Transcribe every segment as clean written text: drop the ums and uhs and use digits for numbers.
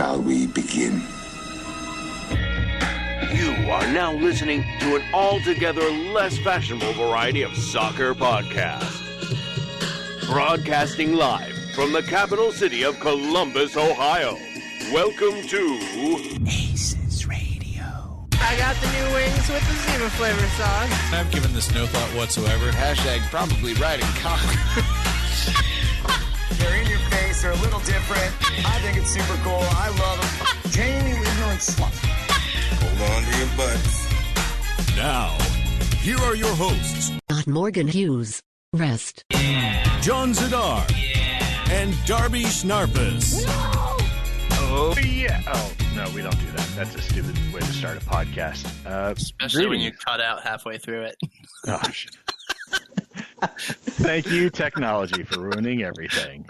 Shall we begin? You are now listening to an altogether less fashionable variety of soccer podcast. Broadcasting live from the capital city of Columbus, Ohio. Welcome to ACES Radio. I got the new wings with the Zima flavor sauce. I've given this no thought whatsoever. Hashtag probably riding cock. They're in your face. They're a little different. I think it's super cool. I love them. Jamie, ignorant slut. Hold on to your butts. Now, here are your hosts. Not Morgan Hughes. Rest. John Zadar. And Darby Schnarpus. Oh, yeah. Oh, no, we don't do that. That's a stupid way to start a podcast. Especially when you cut out halfway through it. Gosh. Thank you, technology, for ruining everything.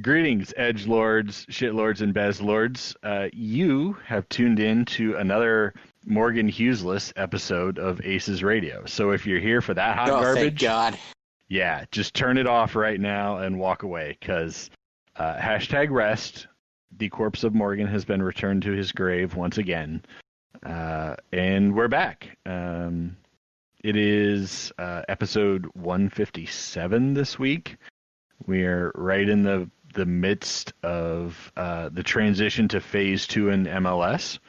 Greetings, edgelords, shitlords, and bezlords. You have tuned in to another Morgan Hughesless episode of ACES Radio. So if you're here for that hot garbage, thank God. Yeah, just turn it off right now and walk away, because hashtag rest, the corpse of Morgan has been returned to his grave once again. And we're back. It is episode 157 this week. We're right in the midst of the transition to Phase 2 in MLS.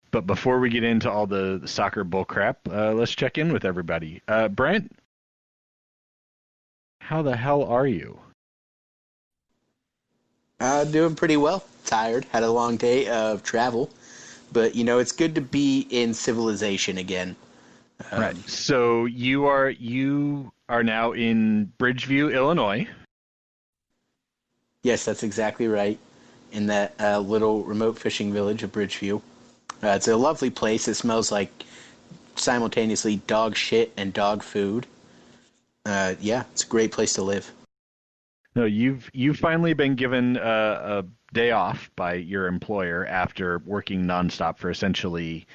But before we get into all the soccer bullcrap, let's check in with everybody. Brent, how the hell are you? Doing pretty well. Tired. Had a long day of travel. But, it's good to be in civilization again. Right. So you are now in Bridgeview, Illinois. Yes, that's exactly right. In that little remote fishing village of Bridgeview. It's a lovely place. It smells like simultaneously dog shit and dog food. Yeah, it's a great place to live. No, you've finally been given a day off by your employer after working nonstop for essentially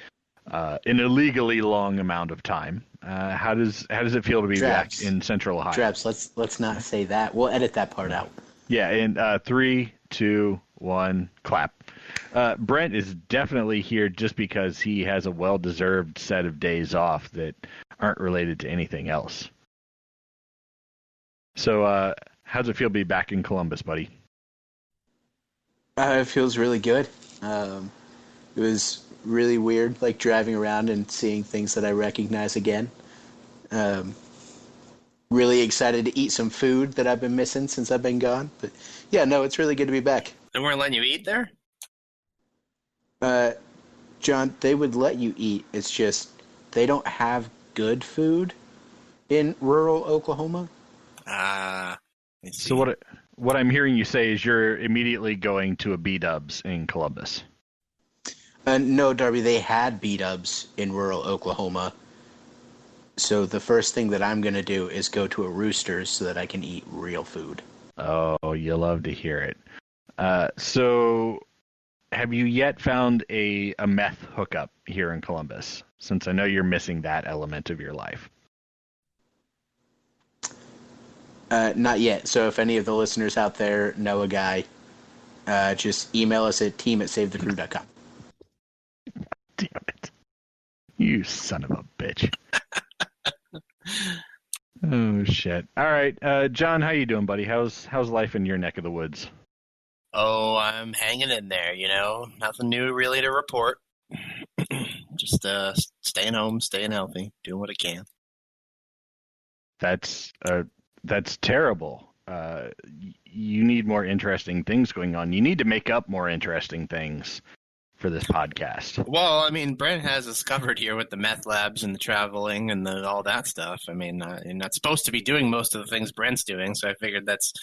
an illegally long amount of time. How does it feel to be back in Central Ohio? Drabs, let's not say that. We'll edit that part out. Yeah, in 3, 2, 1, clap. Brent is definitely here just because he has a well-deserved set of days off that aren't related to anything else. So, how's it feel to be back in Columbus, buddy? It feels really good. It was really weird, like driving around and seeing things that I recognize again. Really excited to eat some food that I've been missing since I've been gone. But yeah, no, it's really good to be back. They weren't letting you eat there? John, they would let you eat. It's just they don't have good food in rural Oklahoma. So what I'm hearing you say is you're immediately going to a B-dubs in Columbus. No, Darby, they had B-dubs in rural Oklahoma. So the first thing that I'm going to do is go to a Roosters so that I can eat real food. Oh, you love to hear it. So have you yet found a meth hookup here in Columbus? Since I know you're missing that element of your life. Not yet. So if any of the listeners out there know a guy, just email us at team@savethecrew.com. Damn it. You son of a bitch. Oh, shit. All right. John, how you doing, buddy? How's life in your neck of the woods? Oh, I'm hanging in there, Nothing new really to report. Just staying home, staying healthy, doing what I can. That's terrible. You need more interesting things going on. You need to make up more interesting things for this podcast. Well, I mean, Brent has us covered here with the meth labs and the traveling and all that stuff. I mean, you're not supposed to be doing most of the things Brent's doing, so I figured that's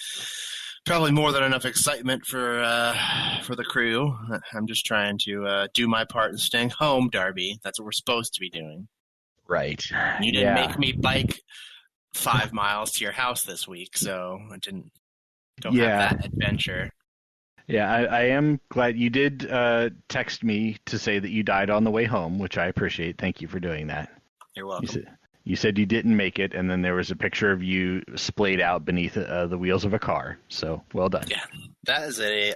probably more than enough excitement for the crew. I'm just trying to do my part in staying home, Darby. That's what we're supposed to be doing. Right. You didn't make me bike 5 miles to your house this week, so I don't have that adventure. Yeah, I am glad you did text me to say that you died on the way home, which I appreciate. Thank you for doing that. You're welcome. You said you didn't make it, and then there was a picture of you splayed out beneath the wheels of a car. So, well done. Yeah, that is a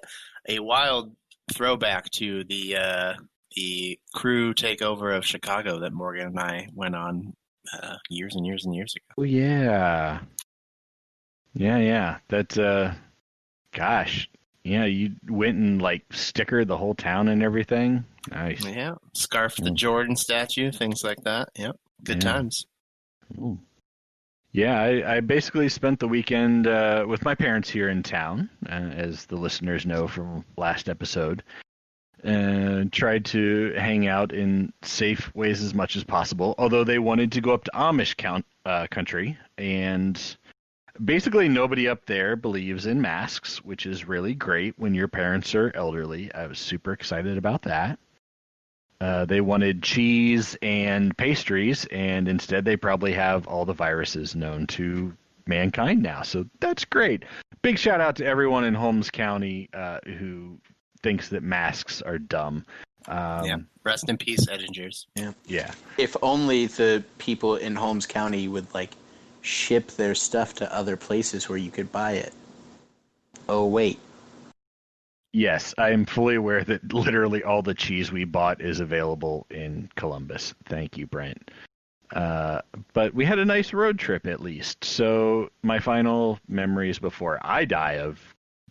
wild throwback to the crew takeover of Chicago that Morgan and I went on years and years and years ago. Oh yeah, yeah. That's gosh, yeah. You went and like stickered the whole town and everything. Nice. Yeah, scarfed the Jordan statue, things like that. Yep, good times. Ooh. Yeah, I basically spent the weekend with my parents here in town, as the listeners know from last episode, and tried to hang out in safe ways as much as possible, although they wanted to go up to Amish country, and basically nobody up there believes in masks, which is really great when your parents are elderly. I was super excited about that. They wanted cheese and pastries, and instead they probably have all the viruses known to mankind now. So that's great. Big shout out to everyone in Holmes County who thinks that masks are dumb. Yeah. Rest in peace, Edingers. Yeah. If only the people in Holmes County would ship their stuff to other places where you could buy it. Oh wait. Yes, I am fully aware that literally all the cheese we bought is available in Columbus. Thank you, Brent. But we had a nice road trip at least. So my final memories before I die of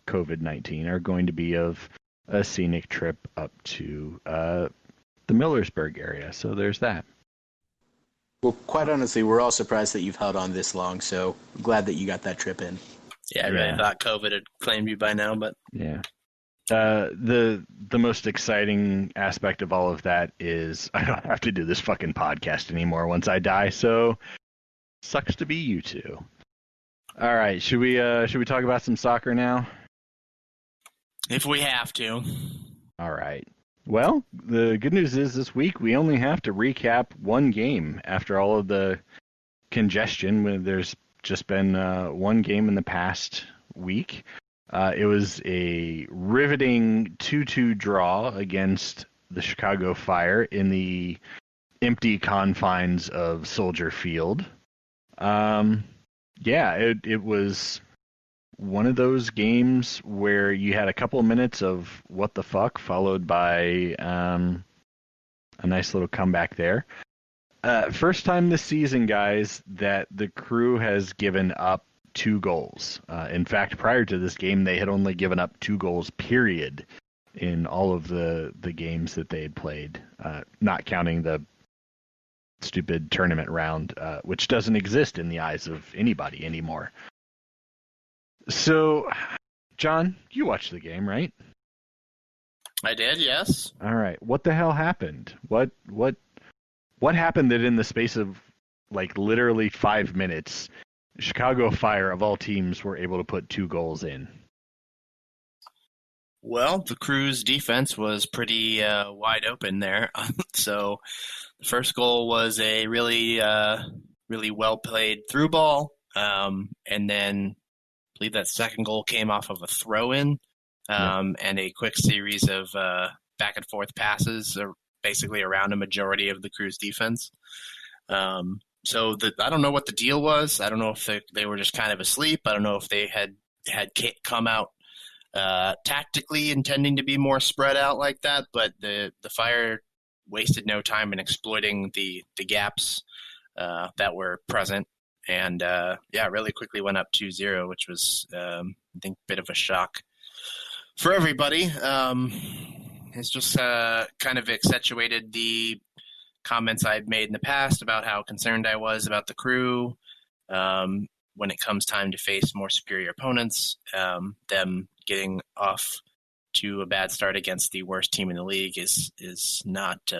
COVID-19 are going to be of a scenic trip up to the Millersburg area. So there's that. Well, quite honestly, we're all surprised that you've held on this long, so I'm glad that you got that trip in. Yeah, I really thought COVID had claimed you by now, but... Yeah. The most exciting aspect of all of that is I don't have to do this fucking podcast anymore once I die, so sucks to be you two. All right, should we talk about some soccer now? If we have to. All right. Well, the good news is this week we only have to recap one game after all of the congestion. There's just been one game in the past week. It was a riveting 2-2 draw against the Chicago Fire in the empty confines of Soldier Field. It was one of those games where you had a couple of minutes of what the fuck, followed by a nice little comeback there. First time this season, guys, that the Crew has given up 2 goals. In fact, prior to this game, they had only given up 2 goals, period, in all of the games that they had played, not counting the stupid tournament round, which doesn't exist in the eyes of anybody anymore. So, John, you watched the game, right? I did, yes. All right. What the hell happened? What happened that in the space of literally 5 minutes, Chicago Fire, of all teams, were able to put 2 goals in? Well, the Crew's defense was pretty wide open there. So the first goal was a really well-played through ball. And then I believe that second goal came off of a throw-in and a quick series of back-and-forth passes basically around a majority of the Crew's defense. So I don't know what the deal was. I don't know if they were just kind of asleep. I don't know if they had come out tactically intending to be more spread out like that. But the Fire wasted no time in exploiting the gaps that were present. And, really quickly went up 2-0, which was, I think, a bit of a shock for everybody. It's just kind of accentuated the comments I'd made in the past about how concerned I was about the Crew when it comes time to face more superior opponents. Them getting off to a bad start against the worst team in the league is not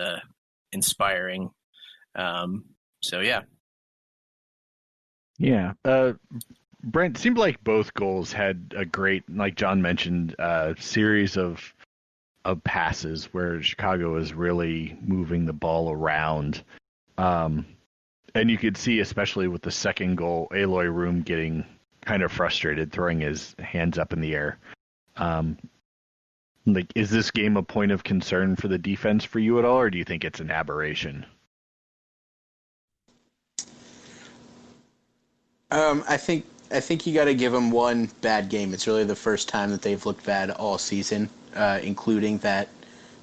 inspiring. Yeah. Yeah. Brent, seemed like both goals had a great, like John mentioned, series of passes where Chicago is really moving the ball around. And you could see, especially with the second goal, Aloy Room getting kind of frustrated, throwing his hands up in the air. Is this game a point of concern for the defense for you at all, or do you think it's an aberration? I think I think you got to give them one bad game. It's really the first time that they've looked bad all season, including that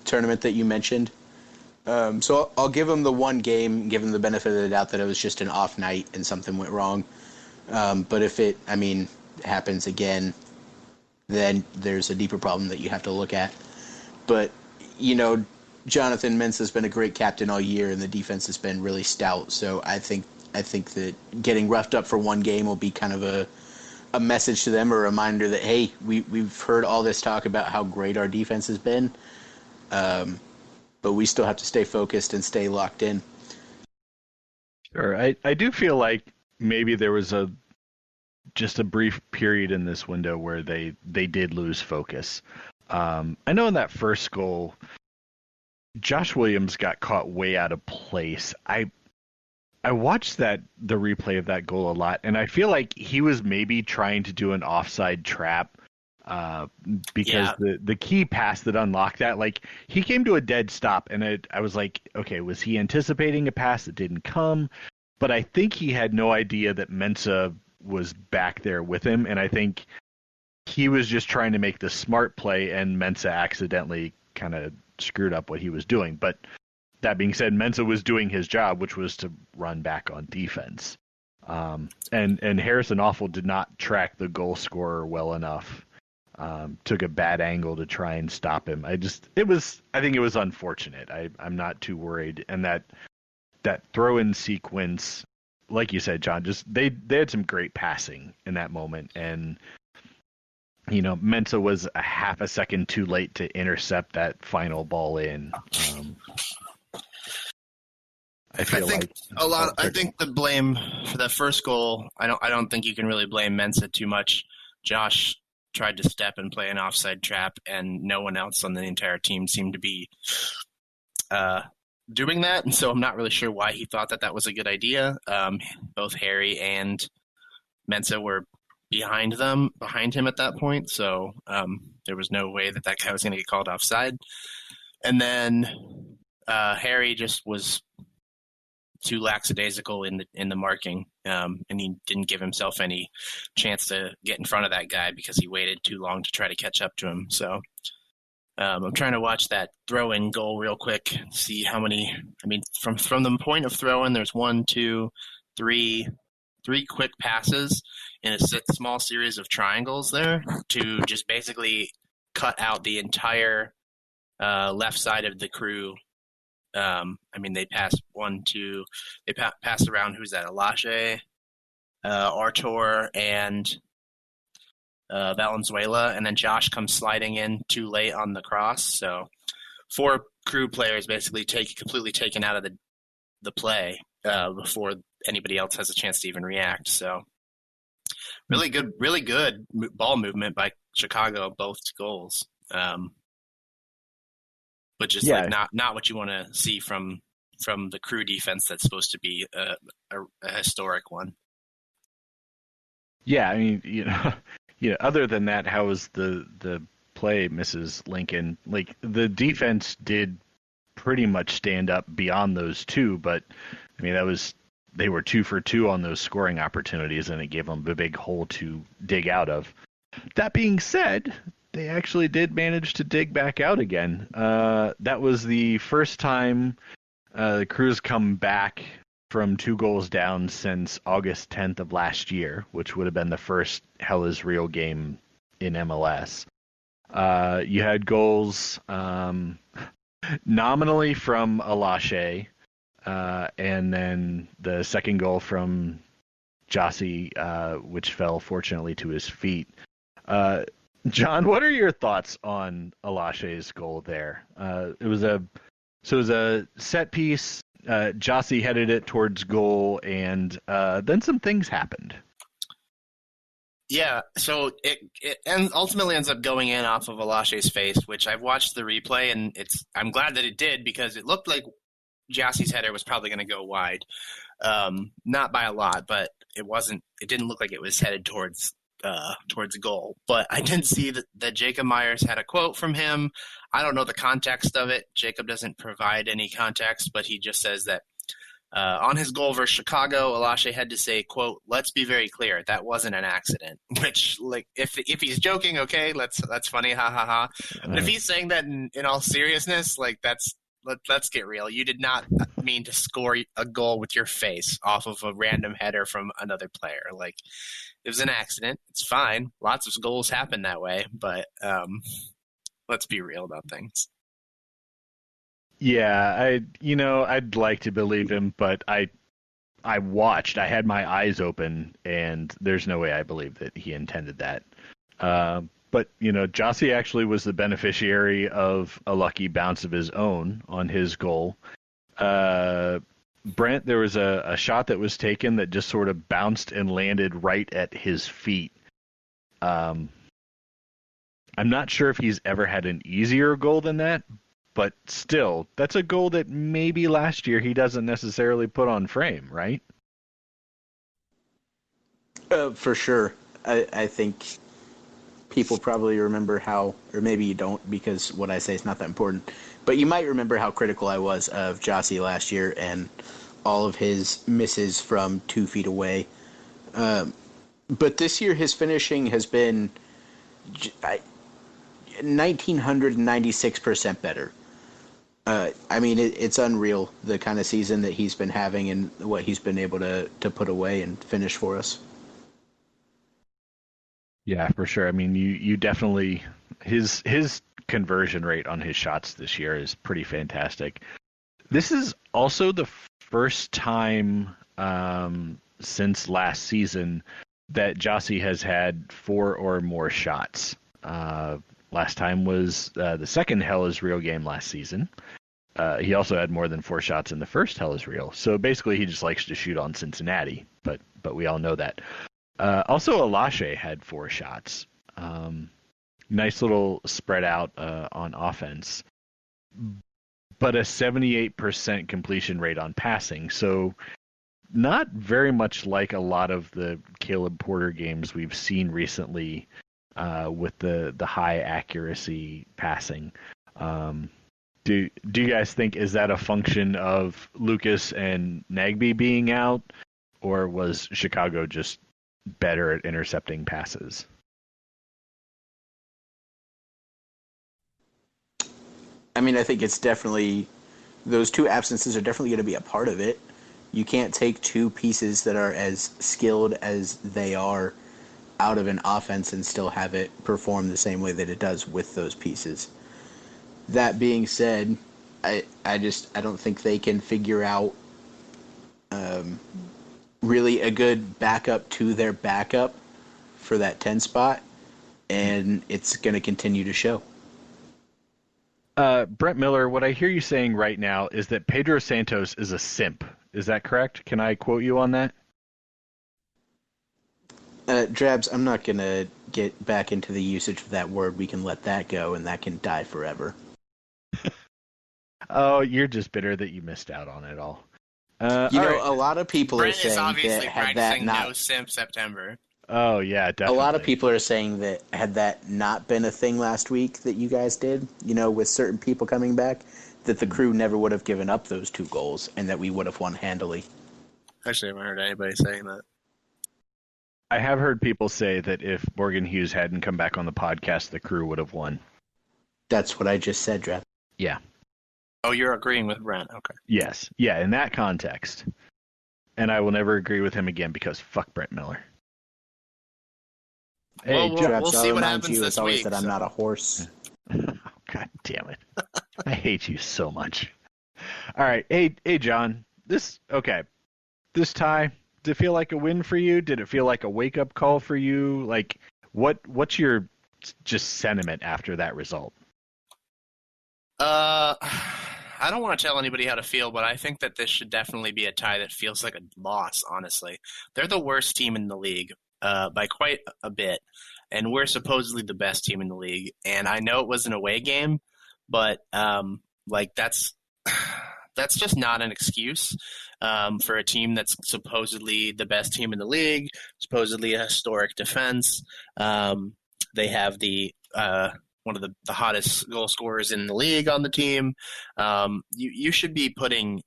tournament that you mentioned. So I'll give them the one game, give them the benefit of the doubt that it was just an off night and something went wrong. But if it happens again, then there's a deeper problem that you have to look at. But, Jonathan Mensah's been a great captain all year, and the defense has been really stout. So I think that getting roughed up for one game will be kind of a message to them, a reminder that, hey, we've heard all this talk about how great our defense has been, but we still have to stay focused and stay locked in. Sure. I do feel like maybe there was just a brief period in this window where they did lose focus. I know in that first goal, Josh Williams got caught way out of place. I watched the replay of that goal a lot, and I feel like he was maybe trying to do an offside trap because the key pass that unlocked that, like, he came to a dead stop, and I was like, okay, was he anticipating a pass that didn't come? But I think he had no idea that Mensah was back there with him, and I think he was just trying to make the smart play, and Mensah accidentally kind of screwed up what he was doing. But that being said, Mensah was doing his job, which was to run back on defense. And Harrison Awful did not track the goal scorer well enough. Took a bad angle to try and stop him. I think it was unfortunate. I'm not too worried. And that throw-in sequence, like you said, John, just they had some great passing in that moment, and Mensah was a half a second too late to intercept that final ball in. I think the blame for that first goal, I don't think you can really blame Mensah too much. Josh tried to step and play an offside trap, and no one else on the entire team seemed to be doing that, and so I'm not really sure why he thought that was a good idea. Both Harry and Mensah were behind him at that point, so there was no way that guy was going to get called offside. And then Harry just was too lackadaisical in the marking, and he didn't give himself any chance to get in front of that guy because he waited too long to try to catch up to him. So I'm trying to watch that throw-in goal real quick, see how many. I mean, from the point of throw-in, there's 1, 2, 3 quick passes in a small series of triangles there to just basically cut out the entire left side of the crew. They passed 1, 2. They passed around. Who's that? Alache, Artur, and Valenzuela, and then Josh comes sliding in too late on the cross. So 4 crew players basically completely taken out of the play before anybody else has a chance to even react. So really good ball movement by Chicago, both goals. But just not what you want to see from the crew defense that's supposed to be a historic one. Yeah, I mean, other than that, how was the play, Mrs. Lincoln? Like, the defense did pretty much stand up beyond those 2, but I mean, they were 2 for 2 on those scoring opportunities, and it gave them a big hole to dig out of. That being said, they actually did manage to dig back out again. That was the first time the Crew's come back from 2 goals down since August 10th of last year, which would have been the first Hell is Real game in MLS. You had goals nominally from Alache, and then the second goal from Jossie, which fell fortunately to his feet. John, what are your thoughts on Alache's goal there? It was a set piece. Jossie headed it towards goal, and then some things happened. Yeah, so it ultimately ends up going in off of Alache's face, which I've watched the replay, and I'm glad that it did, because it looked like Jossie's header was probably going to go wide. Not by a lot, but it didn't look like it was headed towards goal. But I did see that Jacob Myers had a quote from him. I don't know the context of it. Jacob doesn't provide any context, but he just says that On his goal versus Chicago, Alashe had to say, quote, "Let's be very clear, that wasn't an accident." Which, like, if he's joking, okay, that's funny, ha ha ha. But if he's saying that in all seriousness, like, let's get real. You did not mean to score a goal with your face off of a random header from another player. Like, it was an accident. It's fine. Lots of goals happen that way, but let's be real about things. Yeah, I'd like to believe him, but I watched. I had my eyes open, and there's no way I believe that he intended that. But, Jossie actually was the beneficiary of a lucky bounce of his own on his goal. Brent, there was a shot that was taken that just sort of bounced and landed right at his feet. I'm not sure if he's ever had an easier goal than that, but still, that's a goal that maybe last year he doesn't necessarily put on frame, right? For sure. I think people probably remember how, or maybe you don't because what I say is not that important, but you might remember how critical I was of Jossie last year and all of his misses from 2 feet away. But this year his finishing has been 1,996% better. It's unreal, the kind of season that he's been having and what he's been able to put away and finish for us. Yeah, for sure. You definitely his conversion rate on his shots this year is pretty fantastic. This is also the first time since last season that Jossie has had 4 or more shots. Last time was the second Hell is Real game last season. He also had more than 4 shots in the first Hell is Real. So basically he just likes to shoot on Cincinnati, but we all know that. Also, Alashe had 4 shots. Nice little spread out on offense. But a 78% completion rate on passing. So not very much like a lot of the Caleb Porter games we've seen recently with the high accuracy passing. Do you guys think, is that a function of Lucas and Nagbe being out, or was Chicago just better at intercepting passes? I think it's definitely, those 2 absences are definitely going to be a part of it. You can't take 2 pieces that are as skilled as they are out of an offense and still have it perform the same way that it does with those pieces. That being said, I don't think they can figure out really a good backup to their backup for that 10 spot, and it's going to continue to show. Brent Miller, what I hear you saying right now is that Pedro Santos is a simp. Is that correct? Can I quote you on that? Drabs, I'm not going to get back into the usage of that word. We can let that go, and that can die forever. Oh, you're just bitter that you missed out on it all. A lot of people Brent are saying is obviously that had practicing that not... no simp September. Oh, yeah, definitely. A lot of people are saying that had that not been a thing last week that you guys did, with certain people coming back, that the crew never would have given up those 2 goals and that we would have won handily. Actually, I haven't heard anybody saying that. I have heard people say that if Morgan Hughes hadn't come back on the podcast, the crew would have won. That's what I just said, Drab. Yeah. Oh, you're agreeing with Brent. Okay. Yes. Yeah, in that context. And I will never agree with him again because fuck Brent Miller. Hey, well, we'll see what happens this it's always week. that I'm not a horse. God damn it. I hate you so much. All right. Hey, John. This tie, did it feel like a win for you? Did it feel like a wake-up call for you? Like, what's your just sentiment after that result? I don't want to tell anybody how to feel, but I think that this should definitely be a tie that feels like a loss, honestly. They're the worst team in the league by quite a bit, and we're supposedly the best team in the league. And I know it was an away game, but that's just not an excuse for a team that's supposedly the best team in the league, supposedly a historic defense. They have the one of the hottest goal scorers in the league on the team. You should be putting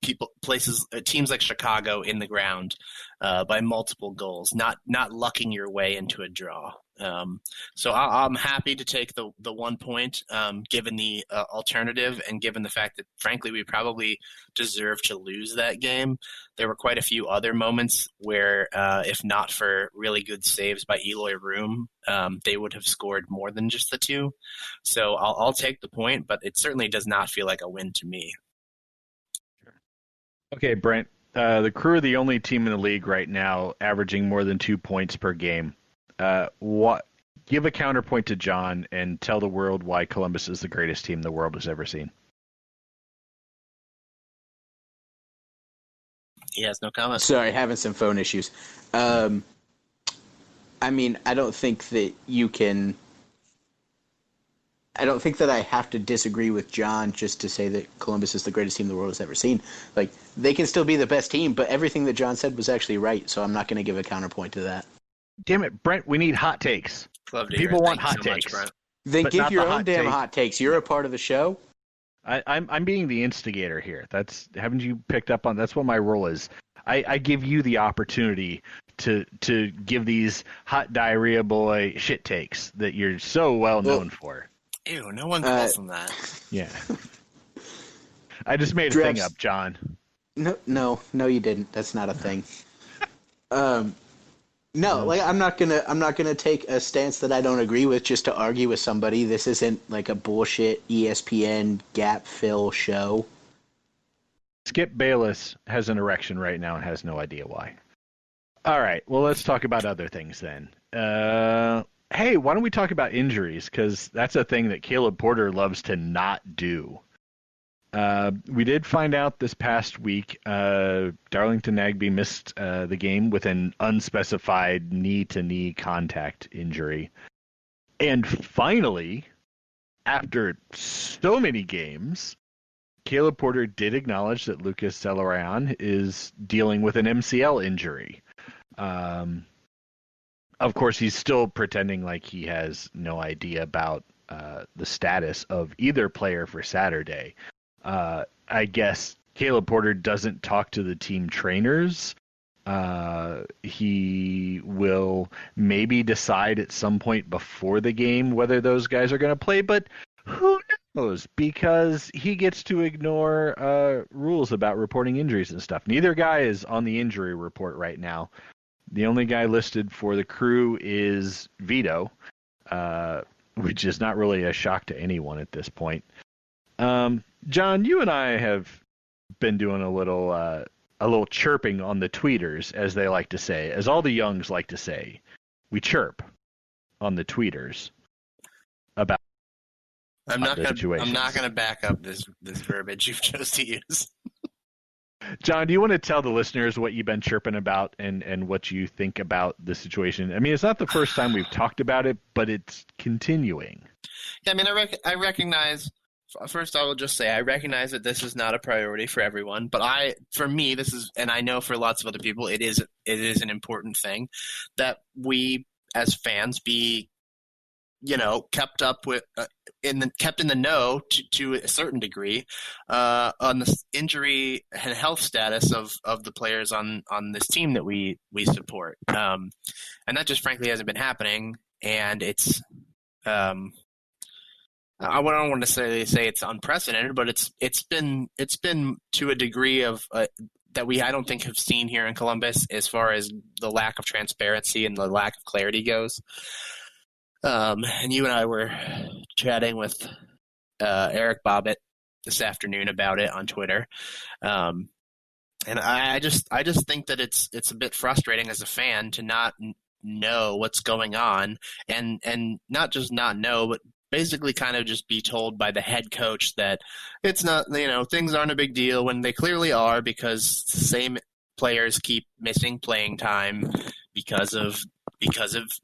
teams like Chicago in the ground by multiple goals, not lucking your way into a draw. So I'm happy to take the 1 point, given the alternative and given the fact that, frankly, we probably deserve to lose that game. There were quite a few other moments where, if not for really good saves by Eloy Room, they would have scored more than just the 2. So I'll take the point, but it certainly does not feel like a win to me. Okay, Brent. The Crew are the only team in the league right now averaging more than 2 points per game. Give a counterpoint to John and tell the world why Columbus is the greatest team the world has ever seen. He has no comment. Sorry, having some phone issues. I mean, I don't think that I have to disagree with John just to say that Columbus is the greatest team the world has ever seen. Like, they can still be the best team, but everything that John said was actually right, so I'm not going to give a counterpoint to that. Damn it, Brent, we need hot takes. People want hot takes. Then give your own damn hot takes. You're a part of the show. I'm being the instigator here. Haven't you picked up on? That's what my role is. I give you the opportunity to give these hot diarrhea boy shit takes that you're so well known for. Ew, no one calls them that. Yeah. I just made a thing up, John. No, you didn't. That's not a thing. No, like I'm not gonna take a stance that I don't agree with just to argue with somebody. This isn't like a bullshit ESPN gap fill show. Skip Bayless has an erection right now and has no idea why. All right, well, let's talk about other things then. Hey, why don't we talk about injuries? Because that's a thing that Caleb Porter loves to not do. We did find out this past week Darlington Nagbe missed the game with an unspecified knee-to-knee contact injury. And finally, after so many games, Caleb Porter did acknowledge that Lucas Zelarayan is dealing with an MCL injury. Of course, he's still pretending like he has no idea about the status of either player for Saturday. I guess Caleb Porter doesn't talk to the team trainers. He will maybe decide at some point before the game whether those guys are going to play, but who knows? Because he gets to ignore rules about reporting injuries and stuff. Neither guy is on the injury report right now. The only guy listed for the Crew is Vito, which is not really a shock to anyone at this point. John, you and I have been doing a little chirping on the tweeters, as they like to say, as all the youngs like to say. We chirp on the tweeters about I'm not going to back up this verbiage you've chose to use. John, do you want to tell the listeners what you've been chirping about and what you think about the situation? I mean, it's not the first time we've talked about it, but it's continuing. Yeah, I mean, I recognize. First, I will just say I recognize that this is not a priority for everyone, but for me, this is, and I know for lots of other people, it is an important thing that we as fans be, kept up with, kept in the know to a certain degree on the injury and health status of the players on this team that we support, and that just frankly hasn't been happening, and it's. I don't want to say it's unprecedented, but it's been to a degree of that I don't think have seen here in Columbus as far as the lack of transparency and the lack of clarity goes. And you and I were chatting with Eric Bobbitt this afternoon about it on Twitter, and I just think that it's a bit frustrating as a fan to not know what's going on, and not just not know, but basically kind of just be told by the head coach that it's not, things aren't a big deal when they clearly are, because the same players keep missing playing time because of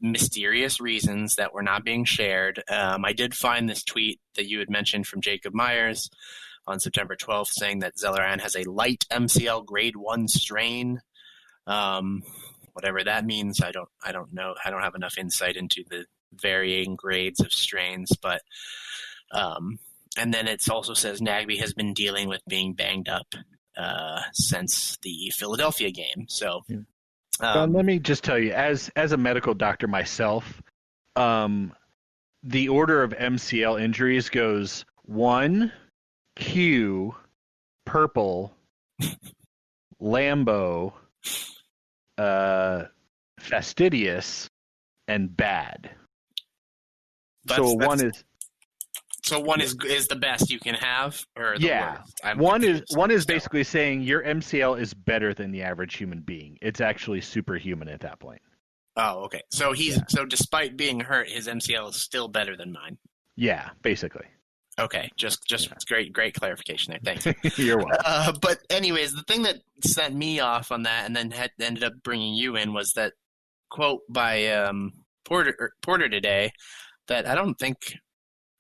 mysterious reasons that were not being shared. I did find this tweet that you had mentioned from Jacob Myers on September 12th saying that Zelarayan has a light MCL grade 1 strain. Whatever that means, I don't know. I don't have enough insight into the varying grades of strains, but and then it also says Nagbe has been dealing with being banged up. since the Philadelphia game. So, let me just tell you, as a medical doctor myself, the order of MCL injuries goes 1, Q, purple, Lambo, fastidious, and bad. So one is the best you can have, or the worst? One is basically saying your MCL is better than the average human being. It's actually superhuman at that point. Oh, okay. So so despite being hurt, his MCL is still better than mine. Yeah, basically. Okay, just great clarification there. Thank you. You're welcome. But anyways, the thing that sent me off on that, and then ended up bringing you in, was that quote by Porter today that I don't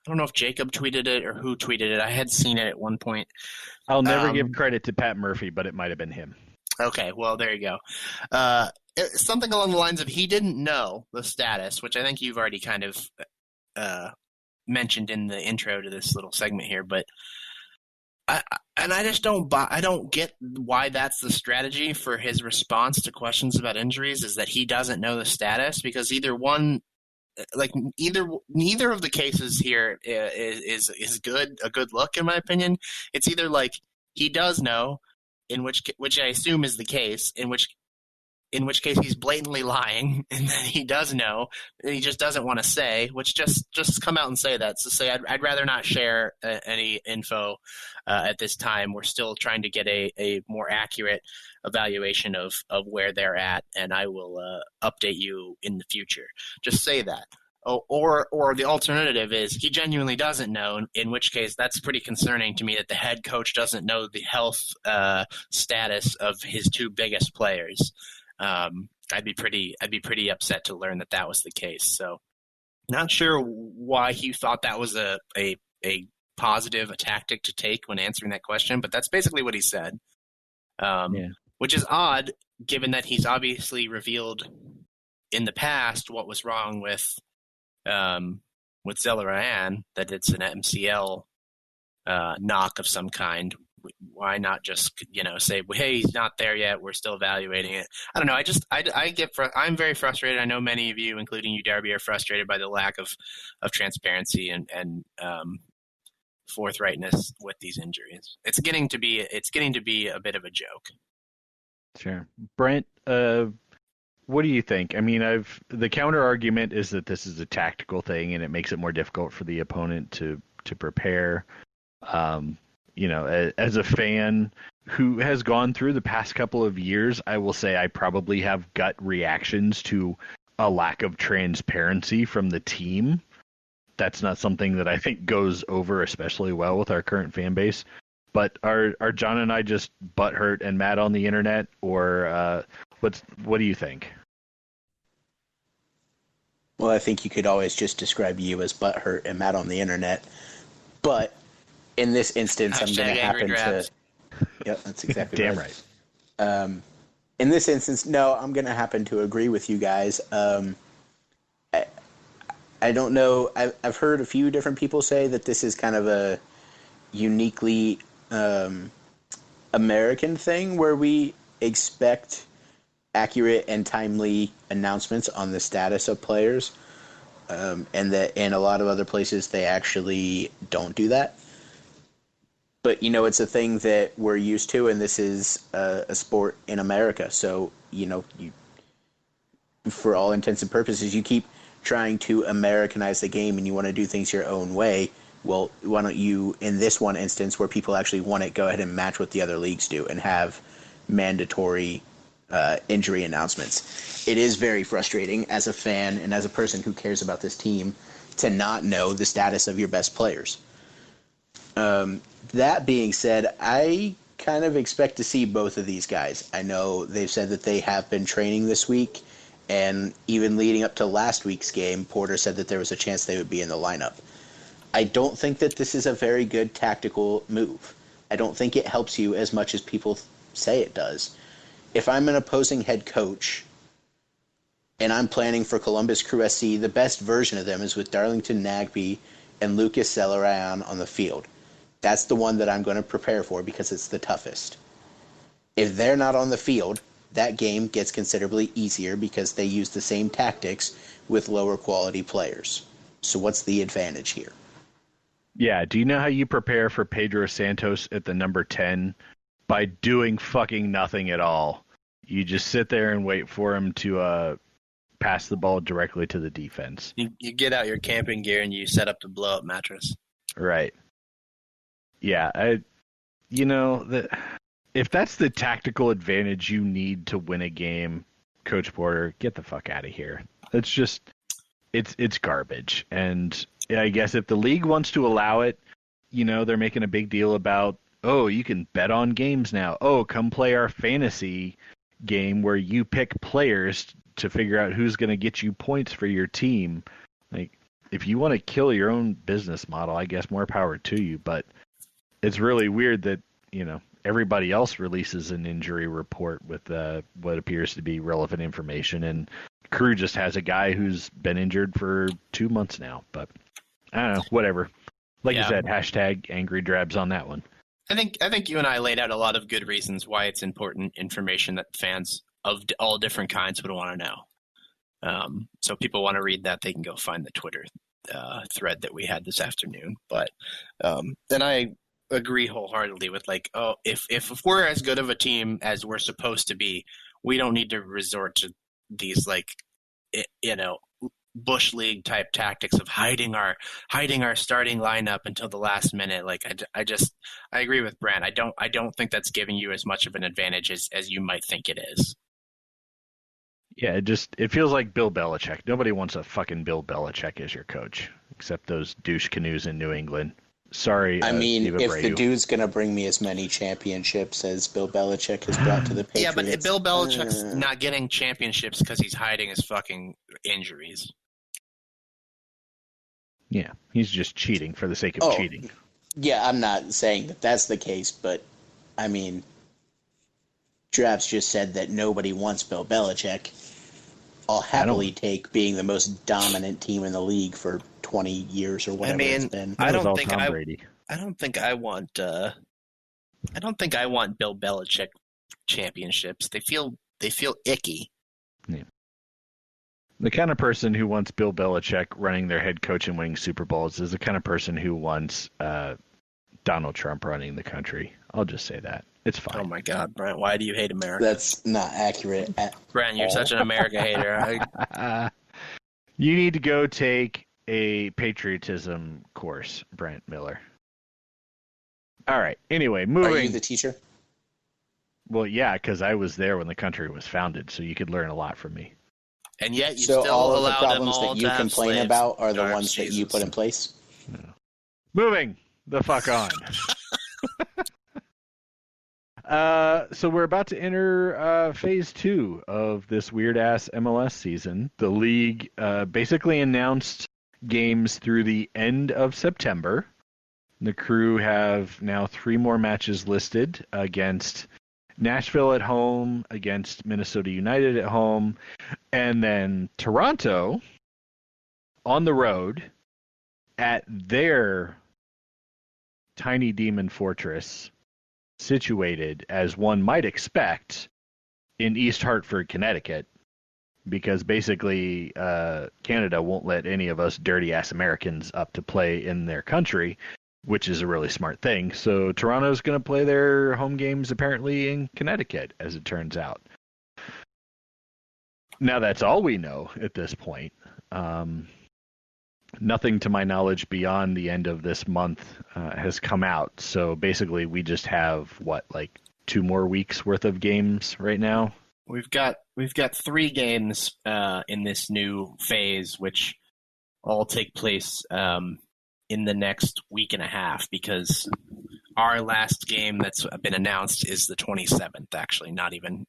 know if Jacob tweeted it or who tweeted it. I had seen it at one point. I'll never give credit to Pat Murphy, but it might have been him. Okay, well, there you go. Something along the lines of he didn't know the status, which I think you've already kind of mentioned in the intro to this little segment here, but I just don't get why that's the strategy for his response to questions about injuries, is that he doesn't know the status, because neither of the cases here is a good look, in my opinion. It's either like he does know, which I assume is the case, in which case he's blatantly lying, and then he does know, and he just doesn't want to say, which just come out and say that. So say, I'd rather not share any info at this time. We're still trying to get a more accurate evaluation of where they're at, and I will update you in the future. Just say that. Or the alternative is he genuinely doesn't know, in which case that's pretty concerning to me, that the head coach doesn't know the health status of his two biggest players. I'd be pretty upset to learn that was the case. So, not sure why he thought that was a positive, a tactic to take when answering that question, but that's basically what he said. Which is odd, given that he's obviously revealed in the past what was wrong with Zeller-Ryan, that it's an MCL knock of some kind. Why not just, say, hey, he's not there yet, we're still evaluating it? I don't know. I'm very frustrated. I know many of you, including you, Darby, are frustrated by the lack of transparency and forthrightness with these injuries. It's getting to be a bit of a joke. Sure. Brent, what do you think? I mean, the counter argument is that this is a tactical thing and it makes it more difficult for the opponent to prepare. As a fan who has gone through the past couple of years, I will say I probably have gut reactions to a lack of transparency from the team. That's not something that I think goes over especially well with our current fan base. But are John and I just butthurt and mad on the internet, or what do you think? Well, I think you could always just describe you as butthurt and mad on the internet, but in this instance, I'm going to happen to. Yep, that's exactly damn right. In this instance, no, I'm going to happen to agree with you guys. I don't know. I've heard a few different people say that this is kind of a uniquely American thing where we expect accurate and timely announcements on the status of players, and that in a lot of other places they actually don't do that. But, it's a thing that we're used to, and this is a sport in America. So, you for all intents and purposes, you keep trying to Americanize the game and you want to do things your own way. Well, why don't you, in this one instance where people actually want it, go ahead and match what the other leagues do and have mandatory injury announcements. It is very frustrating as a fan and as a person who cares about this team to not know the status of your best players. That being said, I kind of expect to see both of these guys. I know they've said that they have been training this week, and even leading up to last week's game, Porter said that there was a chance they would be in the lineup. I don't think that this is a very good tactical move. I don't think it helps you as much as people say it does. If I'm an opposing head coach and I'm planning for Columbus Crew SC, the best version of them is with Darlington Nagbe and Lucas Zeller-Ryan on the field. That's the one that I'm going to prepare for because it's the toughest. If they're not on the field, that game gets considerably easier because they use the same tactics with lower quality players. So what's the advantage here? Yeah, do you know how you prepare for Pedro Santos at the number 10? By doing fucking nothing at all. You just sit there and wait for him to pass the ball directly to the defense. You get out your camping gear and you set up the blow-up mattress. Right. Yeah, if that's the tactical advantage you need to win a game, Coach Porter, get the fuck out of here. It's just, it's garbage. And I guess if the league wants to allow it, they're making a big deal about, oh, you can bet on games now. Oh, come play our fantasy game where you pick players to figure out who's going to get you points for your team. Like, if you want to kill your own business model, I guess more power to you. But it's really weird that, everybody else releases an injury report with what appears to be relevant information, and Crew just has a guy who's been injured for 2 months now. But I don't know, whatever. Like you said, hashtag angry drabs on that one. I think you and I laid out a lot of good reasons why it's important information that fans of all different kinds would want to know. So people want to read that, they can go find the Twitter thread that we had this afternoon. But then I agree wholeheartedly with if we're as good of a team as we're supposed to be, we don't need to resort to these Bush League type tactics of hiding our starting lineup until the last minute. I agree with Brant. I don't think that's giving you as much of an advantage as you might think it is. Yeah, it feels like Bill Belichick. Nobody wants a fucking Bill Belichick as your coach, except those douche canoes in New England. Sorry, I mean, Steve if Abreu. the dude's going to bring me as many championships as Bill Belichick has brought to the Patriots. Yeah, but Bill Belichick's not getting championships because he's hiding his fucking injuries. Yeah, he's just cheating for the sake of cheating. Yeah, I'm not saying that that's the case, but, I mean, Drabs just said that nobody wants Bill Belichick. I'll happily take being the most dominant team in the league for 20 years or whatever it's been. I don't think I want Bill Belichick championships. They feel icky. Yeah. The kind of person who wants Bill Belichick running their head coach and winning Super Bowls is the kind of person who wants Donald Trump running the country. I'll just say that. It's fine. Oh, my God, Brent, why do you hate America? That's not accurate at Brent, you're such an America hater. You need to go take a patriotism course, Brent Miller. All right. Anyway, moving. Are you the teacher? Well, yeah, because I was there when the country was founded, so you could learn a lot from me. And yet you so still all of allow the problems them all that you to have complain slaves. about are the Dark ones that you Jesus. put in place? No. Moving the fuck on. So we're about to enter phase 2 of this weird-ass MLS season. The league basically announced games through the end of September. The Crew have now 3 more matches listed against Nashville at home, against Minnesota United at home, and then Toronto on the road at their tiny demon fortress, situated, as one might expect, in East Hartford, Connecticut, because basically Canada won't let any of us dirty-ass Americans up to play in their country, which is a really smart thing. So Toronto's going to play their home games apparently in Connecticut, as it turns out. Now, that's all we know at this point. Nothing to my knowledge beyond the end of this month has come out. So basically we just have, 2 more weeks worth of games right now? We've got 3 games in this new phase, which all take place in the next week and a half, because our last game that's been announced is the 27th, actually,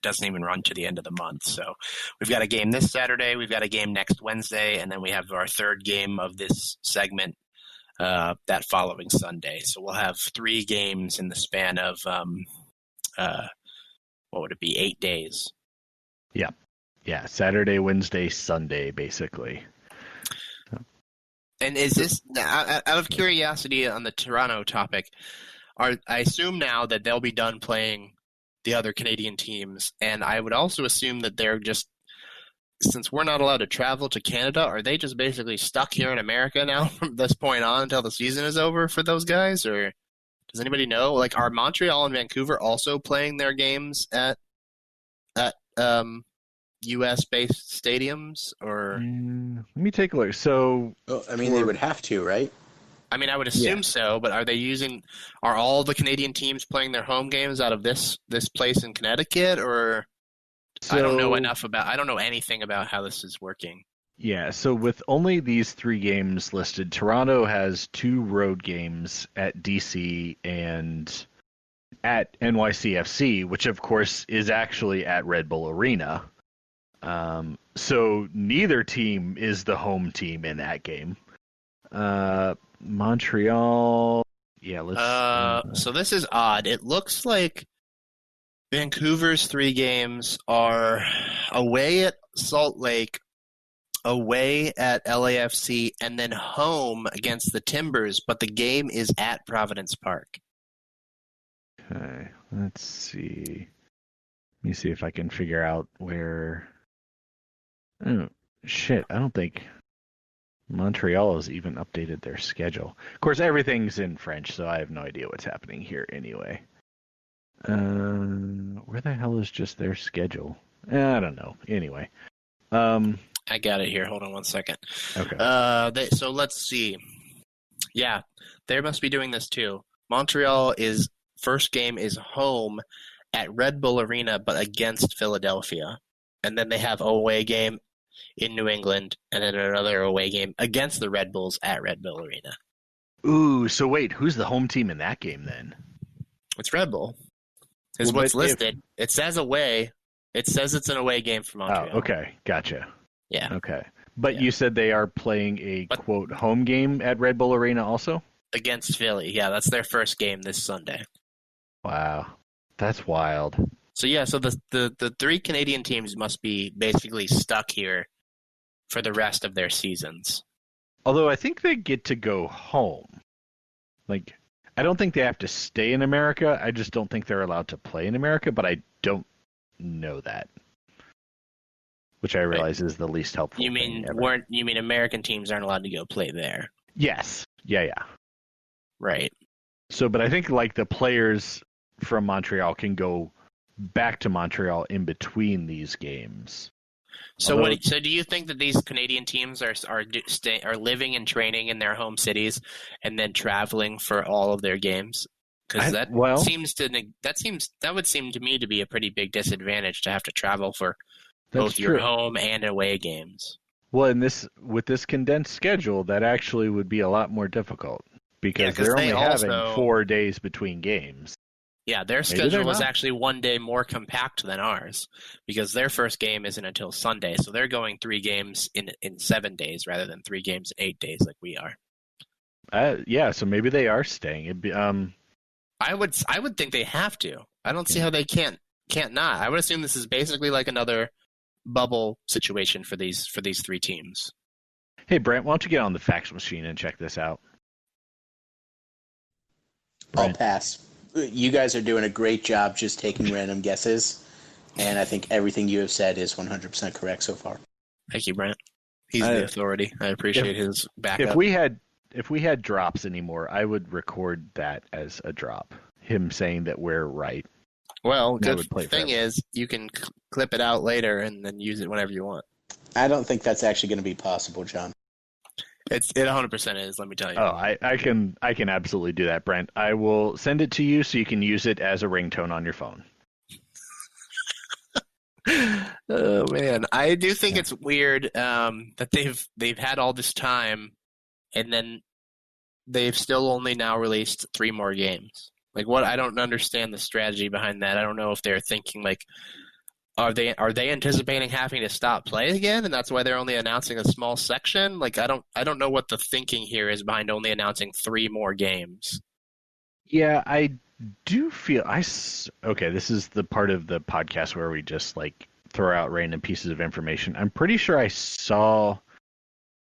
doesn't even run to the end of the month. So we've got a game this Saturday, we've got a game next Wednesday, and then we have our 3rd game of this segment that following Sunday. So we'll have 3 games in the span of, 8 days? Yeah, Saturday, Wednesday, Sunday, basically. And is this, out of curiosity on the Toronto topic, I assume now that they'll be done playing the other Canadian teams. And I would also assume that they're just, since we're not allowed to travel to Canada, are they just basically stuck here in America now from this point on until the season is over for those guys? Or does anybody know? Like, are Montreal and Vancouver also playing their games at U.S.-based stadiums? Or let me take a look. So, they would have to, right? I mean, I would assume so, but are all the Canadian teams playing their home games out of this place in Connecticut, or I don't know I don't know anything about how this is working. Yeah, so with only these 3 games listed, Toronto has 2 road games at DC and at NYCFC, which of course is actually at Red Bull Arena. So neither team is the home team in that game. Montreal. Yeah, let's. So this is odd. It looks like Vancouver's 3 games are away at Salt Lake, away at LAFC, and then home against the Timbers, but the game is at Providence Park. Okay, let's see. Let me see if I can figure out where. Oh, shit. I don't think Montreal has even updated their schedule. Of course, everything's in French, so I have no idea what's happening here anyway. Where the hell is just their schedule? I don't know. Anyway. I got it here. Hold on one second. Okay. So let's see. Yeah, they must be doing this too. Montreal first game is home at Red Bull Arena, but against Philadelphia. And then they have an away game in New England, and then another away game against the Red Bulls at Red Bull Arena. Ooh, so wait, who's the home team in that game then? It's Red Bull. Is what's listed. It says away. It says it's an away game for Montreal. Oh, okay. Gotcha. Yeah. Okay. But you said they are playing a, quote, home game at Red Bull Arena also? Against Philly. Yeah, that's their first game this Sunday. Wow. That's wild. So, yeah, so the 3 Canadian teams must be basically stuck here for the rest of their seasons. Although I think they get to go home. Like, I don't think they have to stay in America. I just don't think they're allowed to play in America, but I don't know that. Which I realize is the least helpful. You mean American teams aren't allowed to go play there? Yes. Yeah. Right. So, but I think like the players from Montreal can go back to Montreal in between these games. So, so do you think that these Canadian teams are living and training in their home cities and then traveling for all of their games? Because that would seem to me to be a pretty big disadvantage to have to travel for both your home and away games. Well, with this condensed schedule, that actually would be a lot more difficult because they're only having 4 days between games. Yeah, their schedule is actually 1 day more compact than ours because their first game isn't until Sunday. So they're going 3 games in 7 days rather than 3 games in 8 days like we are. Yeah, so maybe they are staying. It'd be, I would think they have to. I don't see how they can't not. I would assume this is basically like another bubble situation for these 3 teams. Hey, Brent, why don't you get on the fax machine and check this out? I'll pass. You guys are doing a great job just taking random guesses, and I think everything you have said is 100% correct so far. Thank you, Brent. He's the authority. I appreciate his backup. If we had drops anymore, I would record that as a drop. Him saying that we're right. Well, the thing is, you can clip it out later and then use it whenever you want. I don't think that's actually going to be possible, John. It 100% is, let me tell you. Oh, I can absolutely do that, Brent. I will send it to you so you can use it as a ringtone on your phone. Oh man, I do think it's weird that they've had all this time, and then they've still only now released 3 more games. Like, what? I don't understand the strategy behind that. I don't know if they're thinking like, are they anticipating having to stop play again, and that's why they're only announcing a small section? Like, I don't know what the thinking here is behind only announcing 3 more games. Yeah, I do feel okay. This is the part of the podcast where we just like throw out random pieces of information. I'm pretty sure I saw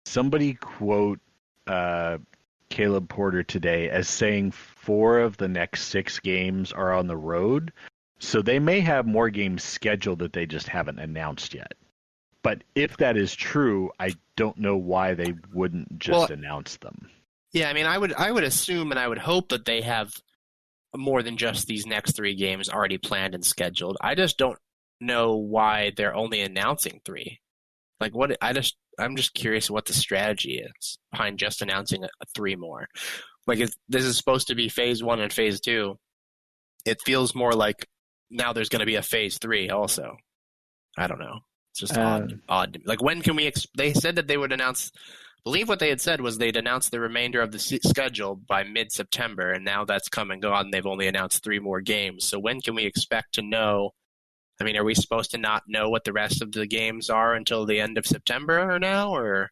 somebody quote Caleb Porter today as saying 4 of the next 6 games are on the road. So they may have more games scheduled that they just haven't announced yet. But if that is true, I don't know why they wouldn't just announce them. Yeah, I mean, I would assume and I would hope that they have more than just these next 3 games already planned and scheduled. I just don't know why they're only announcing 3. Like, I'm just curious what the strategy is behind just announcing 3 more. Like, if this is supposed to be phase 1 and phase 2, it feels more like now there's going to be a phase 3 also. I don't know. It's just odd. Like, when can we they said that they would announce, I believe what they had said was they'd announce the remainder of the schedule by mid-September, and now that's come and gone, and they've only announced 3 more games. So when can we expect to know? I mean, are we supposed to not know what the rest of the games are until the end of September or now? Or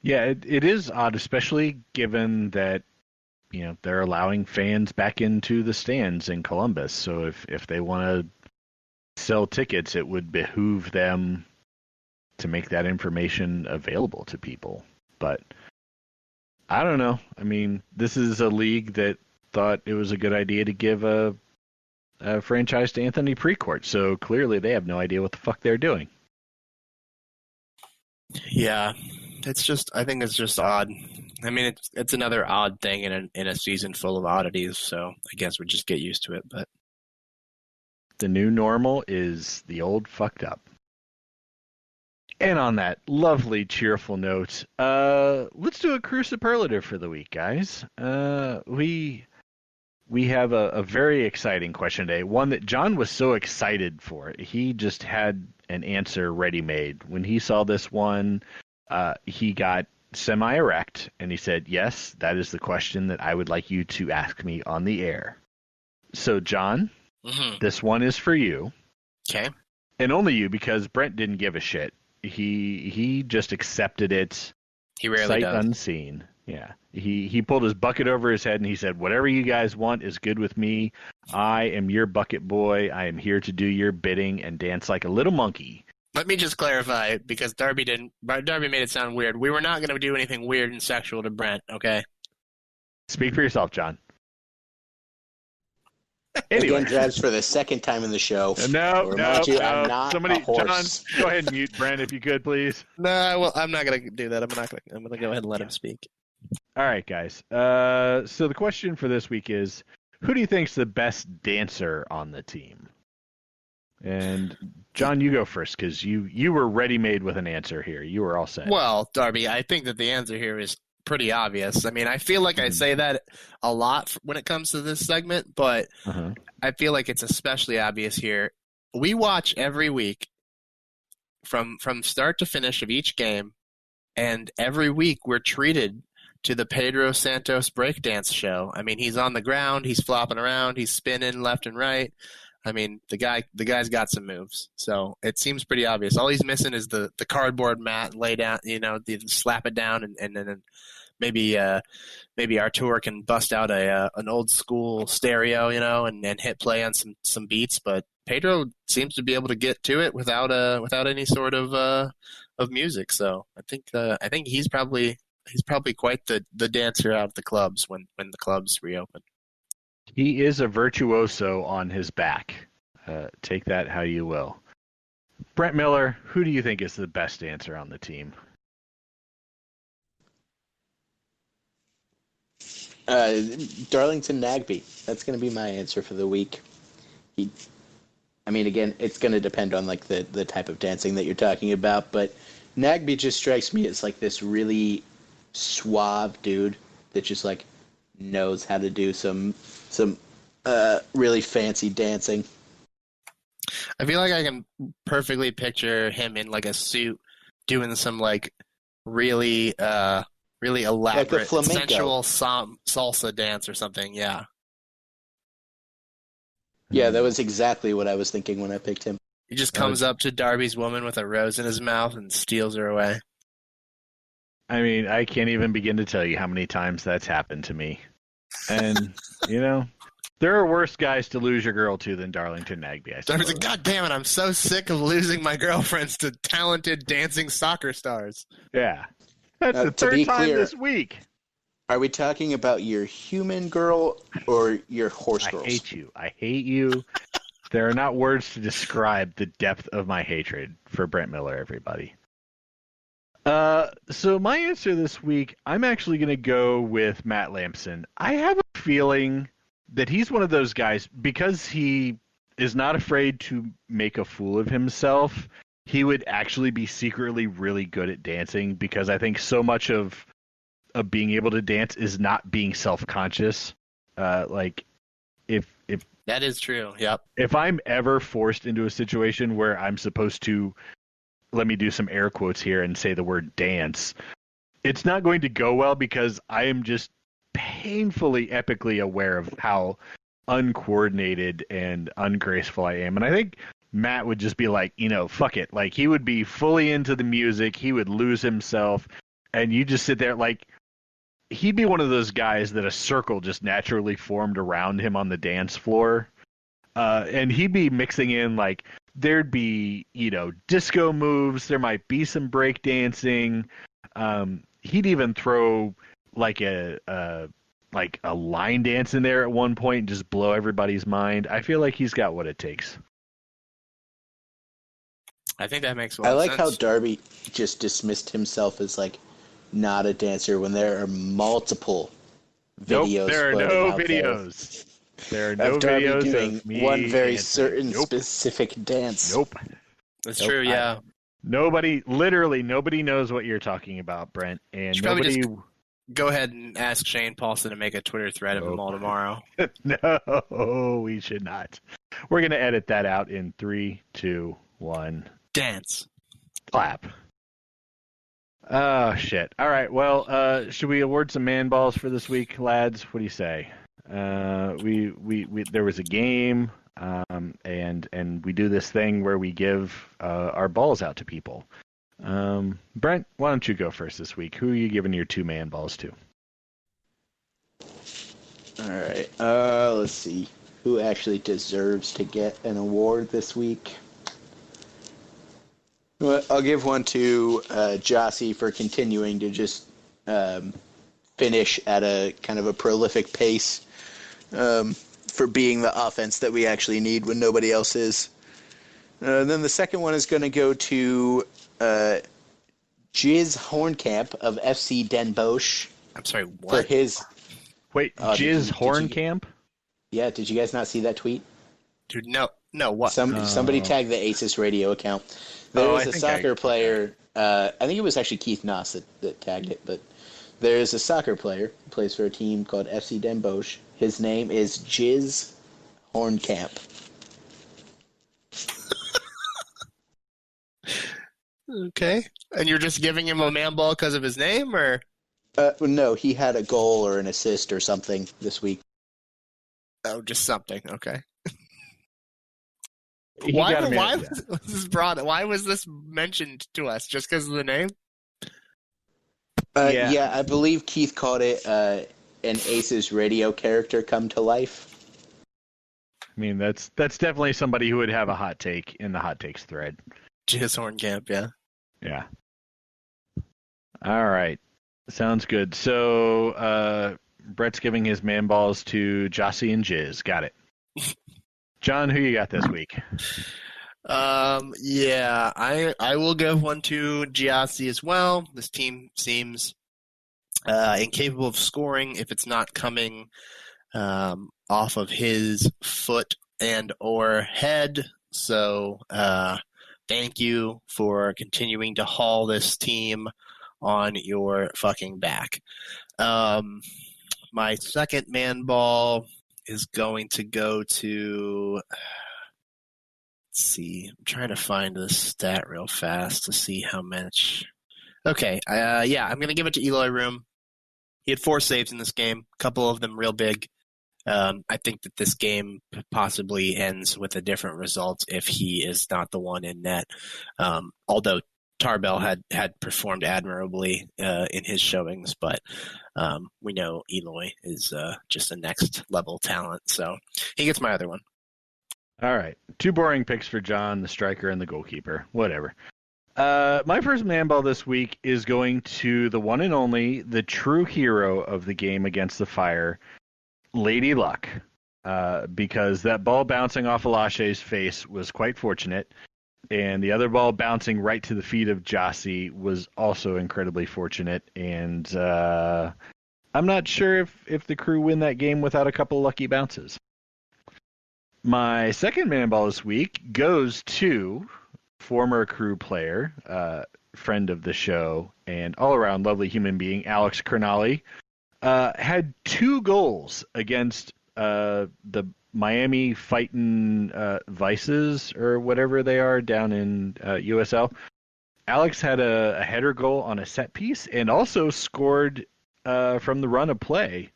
yeah, it is odd, especially given that they're allowing fans back into the stands in Columbus. So if they want to sell tickets, it would behoove them to make that information available to people. But I don't know. I mean, this is a league that thought it was a good idea to give a franchise to Anthony Precourt, so clearly they have no idea what the fuck they're doing. Yeah, I think it's just odd. I mean, it's another odd thing in a season full of oddities, so I guess we just get used to it. But the new normal is the old fucked up. And on that lovely, cheerful note, let's do a Crew Superlative for the week, guys. We have a very exciting question today, one that John was so excited for. He just had an answer ready-made. When he saw this one, he got semi-erect, and he said, yes, that is the question that I would like you to ask me on the air. So, John, This one is for you. Okay. And only you, because Brent didn't give a shit. He just accepted it. He rarely sight does. unseen. Yeah. He pulled his bucket over his head and he said, whatever you guys want is good with me. I am your bucket boy. I am here to do your bidding and dance like a little monkey. Let me just clarify, because Darby made it sound weird. We were not going to do anything weird and sexual to Brent, okay? Speak for yourself, John. Anyway. Again, Drabs, for the second time in the show. No. I'm not Somebody, a horse. John, go ahead and mute Brent if you could, please. No, well, I'm not going to do that. I'm going to go ahead and let him speak. All right, guys. So the question for this week is, who do you think's the best dancer on the team? And John, you go first, because you were ready-made with an answer here. You were all set. Well, Darby, I think that the answer here is pretty obvious. I mean, I feel like I say that a lot when it comes to this segment, but I feel like it's especially obvious here. We watch every week from start to finish of each game, and every week we're treated to the Pedro Santos breakdance show. I mean, he's on the ground, he's flopping around, he's spinning left and right. I mean, the guy's got some moves, so it seems pretty obvious. All he's missing is the cardboard mat, lay down, slap it down, and then maybe Artur can bust out an old school stereo, and hit play on some beats. But Pedro seems to be able to get to it without any sort of music. So I think he's probably quite the dancer out of the clubs when the clubs reopen. He is a virtuoso on his back. Take that how you will. Brent Miller, who do you think is the best dancer on the team? Darlington Nagbe. That's going to be my answer for the week. Again, it's going to depend on like the type of dancing that you're talking about, but Nagbe just strikes me as like this really suave dude that just like knows how to do some really fancy dancing. I feel like I can perfectly picture him in like a suit doing some like really elaborate like sensual salsa dance or something. Yeah. Yeah, that was exactly what I was thinking when I picked him. He just comes up to Darby's woman with a rose in his mouth and steals her away. I mean, I can't even begin to tell you how many times that's happened to me. And, there are worse guys to lose your girl to than Darlington Nagbe, I suppose. Darby's like, God damn it, I'm so sick of losing my girlfriends to talented dancing soccer stars. Yeah. That's the third time clear, this week. Are we talking about your human girl or your horse girls? I hate you. There are not words to describe the depth of my hatred for Brent Miller, everybody. So my answer this week, I'm actually going to go with Matt Lampson. I have a feeling that he's one of those guys, because he is not afraid to make a fool of himself, he would actually be secretly really good at dancing, because I think so much of being able to dance is not being self-conscious. Like, if that is true, yep. If I'm ever forced into a situation where I'm supposed to, let me do some air quotes here and say the word dance, it's not going to go well, because I am just painfully, epically aware of how uncoordinated and ungraceful I am. And I think Matt would just be like, fuck it. Like, he would be fully into the music. He would lose himself. And you just sit there like, he'd be one of those guys that a circle just naturally formed around him on the dance floor. And he'd be mixing in, like, there'd be, disco moves. There might be some break dancing. He'd even throw like a line dance in there at one point and just blow everybody's mind. I feel like he's got what it takes. I think that makes a lot of sense. I like how Darby just dismissed himself as, like, not a dancer when there are multiple videos. Nope, there are no videos. There are no videos doing of me one very dancing. certain specific dance. Nope. That's true, yeah. Nobody knows what you're talking about, Brent. And nobody... Go ahead and ask Shane Paulson to make a Twitter thread of them all tomorrow. No, we should not. We're going to edit that out in 3, 2, 1. Dance. Clap. Oh, shit. All right, well, should we award some man balls for this week, lads? What do you say? We there was a game, and we do this thing where we give our balls out to people. Brent, why don't you go first this week? Who are you giving your 2 man balls to? All right. Let's see. Who actually deserves to get an award this week? Well, I'll give one to Jossie for continuing to just finish at a kind of a prolific pace, for being the offense that we actually need when nobody else is. Then the second one is going to go to Jizz Hornkamp of FC Den Bosch. I'm sorry, what? For his... Wait, Jizz Hornkamp? Yeah, did you guys not see that tweet? Dude, no, what? Somebody tagged the ACES radio account. There was a soccer player, I think it was actually Keith Noss that tagged it, but there's a soccer player who plays for a team called FC Den Bosch. His name is Jizz Hornkamp. Okay. And you're just giving him a man ball because of his name, or? No, he had a goal or an assist or something this week. Oh, just something. Okay. Why was this mentioned to us? Just because of the name? Yeah, I believe Keith called it an ACES radio character come to life. I mean, that's definitely somebody who would have a hot take in the hot takes thread. Jizz Hornkamp, yeah. Yeah. All right. Sounds good. So, Brett's giving his man balls to Jossie and Jizz. Got it. John, who you got this week? Yeah, I will give one to Giassi as well. This team seems incapable of scoring if it's not coming off of his foot and or head. So thank you for continuing to haul this team on your fucking back. My second man ball is going to go to, let's see, I'm trying to find this stat real fast to see how much. Okay, yeah, I'm going to give it to Eloy Room. He had 4 saves in this game, a couple of them real big. I think that this game possibly ends with a different result if he is not the one in net. Although Tarbell had performed admirably in his showings, but we know Eloy is just a next level talent, so he gets my other one. All right, 2 boring picks for John, the striker and the goalkeeper. Whatever. My first man ball this week is going to the one and only, the true hero of the game against the Fire, Lady Luck. because that ball bouncing off Alashe's face was quite fortunate, and the other ball bouncing right to the feet of Jossie was also incredibly fortunate. And I'm not sure if the Crew win that game without a couple lucky bounces. My second man ball this week goes to former Crew player, friend of the show, and all-around lovely human being, Alex Cernali. Had 2 goals against the Miami Fightin' Vices, or whatever they are, down in USL. Alex had a header goal on a set piece and also scored from the run of play.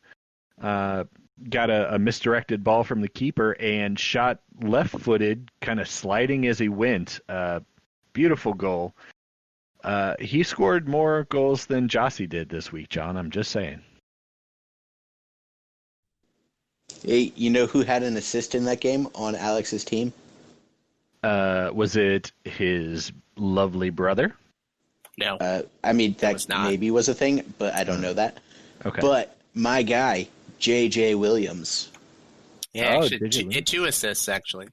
Got a misdirected ball from the keeper and shot left-footed, kind of sliding as he went. Beautiful goal. He scored more goals than Jossie did this week, John. I'm just saying. Hey, you know who had an assist in that game on Alex's team? Was it his lovely brother? No. I mean, that maybe was a thing, but I don't know that. Okay. But my guy, J.J. Williams. Yeah, actually, 2 assists, actually.